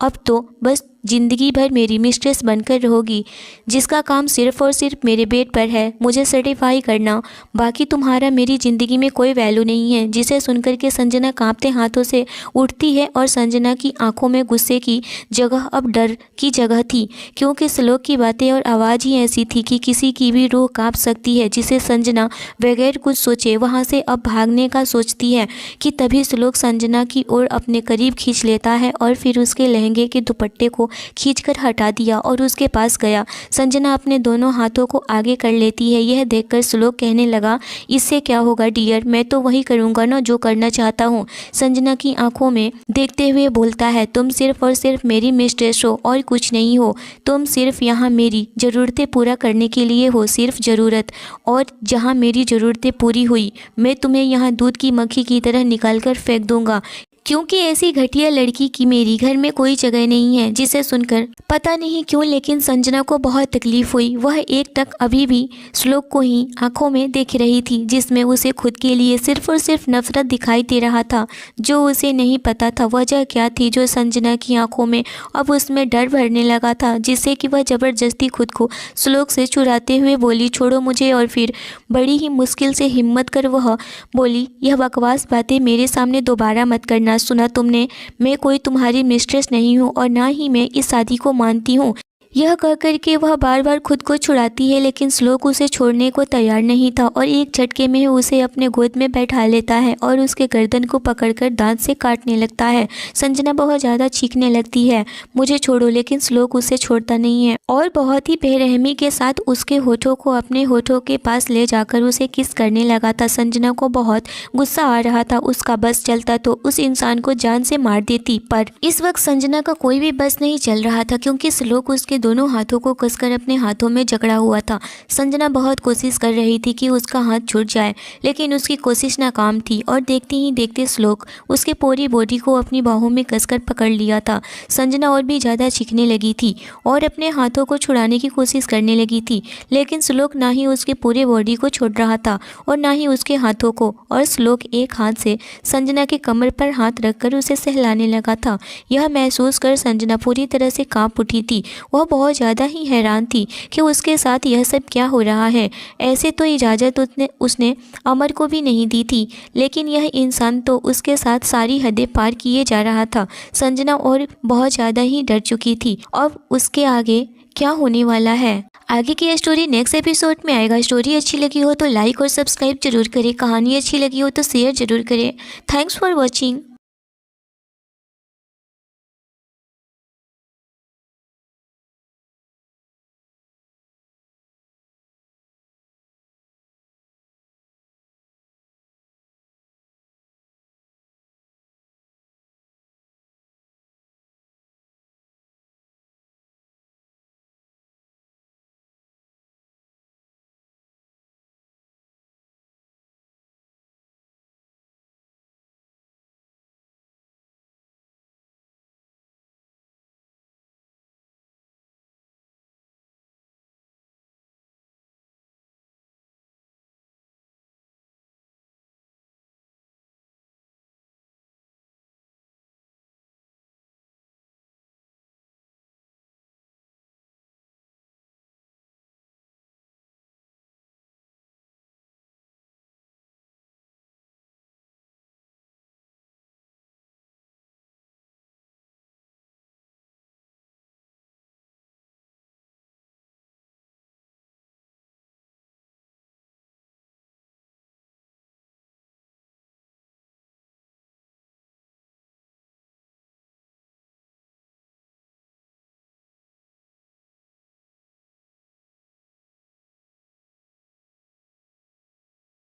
अब तो बस ज़िंदगी भर मेरी मिस्ट्रेस बनकर रहोगी, जिसका काम सिर्फ़ और सिर्फ मेरे बेड पर है, मुझे सर्टिफाई करना। बाकी तुम्हारा मेरी ज़िंदगी में कोई वैल्यू नहीं है। जिसे सुनकर के संजना कांपते हाथों से उठती है और संजना की आंखों में गुस्से की जगह अब डर की जगह थी, क्योंकि श्लोक की बातें और आवाज़ ही ऐसी थी कि किसी की भी रूह काँप सकती है। जिसे संजना बगैर कुछ सोचे वहाँ से अब भागने का सोचती है कि तभी श्लोक संजना की ओर अपने करीब खींच लेता है और फिर उसके लहंगे के दुपट्टे को खींचकर हटा दिया और उसके पास गया। संजना अपने दोनों हाथों को आगे कर लेती है। यह देखकर श्लोक कहने लगा, इससे क्या होगा डियर, मैं तो वही करूँगा ना जो करना चाहता हूँ। संजना की आंखों में देखते हुए बोलता है, तुम सिर्फ और सिर्फ मेरी मिस्ट्रेस हो और कुछ नहीं हो। तुम सिर्फ यहाँ मेरी ज़रूरतें पूरा करने के लिए हो, सिर्फ ज़रूरत। और जहाँ मेरी ज़रूरतें पूरी हुई मैं तुम्हें यहाँ दूध की मक्खी की तरह निकाल कर फेंक दूंगा, क्योंकि ऐसी घटिया लड़की की मेरी घर में कोई जगह नहीं है। जिसे सुनकर पता नहीं क्यों लेकिन संजना को बहुत तकलीफ हुई। वह एक टक अभी भी श्लोक को ही आंखों में देख रही थी, जिसमें उसे खुद के लिए सिर्फ और सिर्फ नफरत दिखाई दे रहा था। जो उसे नहीं पता था वजह क्या थी, जो संजना की आंखों में अब उसमें डर भरने लगा था, जिससे कि वह ज़बरदस्ती खुद को श्लोक से चुराते हुए बोली, छोड़ो मुझे। और फिर बड़ी ही मुश्किल से हिम्मत कर वह बोली, यह बकवास बातें मेरे सामने दोबारा मत करना। सुना तुमने, मैं कोई तुम्हारी मिस्ट्रेस नहीं हूँ और ना ही मैं इस शादी को मानती हूँ। यह कह कर के वह बार बार खुद को छुड़ाती है, लेकिन श्लोक उसे छोड़ने को तैयार नहीं था और एक झटके में उसे अपने गोद में बैठा लेता है और उसके गर्दन को पकड़कर दांत से काटने लगता है। संजना बहुत ज़्यादा चीखने लगती है, मुझे छोड़ो, लेकिन श्लोक उसे छोड़ता नहीं है और बहुत ही बेरहमी के साथ उसके होठों को अपने होठों के पास ले जाकर उसे किस करने लगा था। संजना को बहुत गुस्सा आ रहा था, उसका बस चलता तो उस इंसान को जान से मार देती, पर इस वक्त संजना का कोई भी बस नहीं चल रहा था, क्योंकि श्लोक उसके दोनों हाथों को कसकर अपने हाथों में जकड़ा हुआ था। संजना बहुत कोशिश कर रही थी कि उसका हाथ छूट जाए, लेकिन उसकी कोशिश नाकाम थी और देखते ही देखते श्लोक उसके पूरी बॉडी को अपनी बाहों में कसकर पकड़ लिया था। संजना और भी ज़्यादा चीखने लगी थी और अपने हाथों को छुड़ाने की कोशिश करने लगी थी, लेकिन श्लोक ना ही उसके पूरे बॉडी को छोड़ रहा था और ना ही उसके हाथों को। और श्लोक एक हाथ से संजना के कमर पर हाथ रखकर उसे सहलाने लगा था। यह महसूस कर संजना पूरी तरह से कांप उठी थी। वह बहुत ज़्यादा ही हैरान थी कि उसके साथ यह सब क्या हो रहा है। ऐसे तो इजाज़त उसने अमर को भी नहीं दी थी, लेकिन यह इंसान तो उसके साथ सारी हदें पार किए जा रहा था। संजना और बहुत ज़्यादा ही डर चुकी थी। अब उसके आगे क्या होने वाला है, आगे की स्टोरी नेक्स्ट एपिसोड में आएगा। स्टोरी अच्छी लगी हो तो लाइक और सब्सक्राइब जरूर करें, कहानी अच्छी लगी हो तो शेयर जरूर करें। Thanks for watching.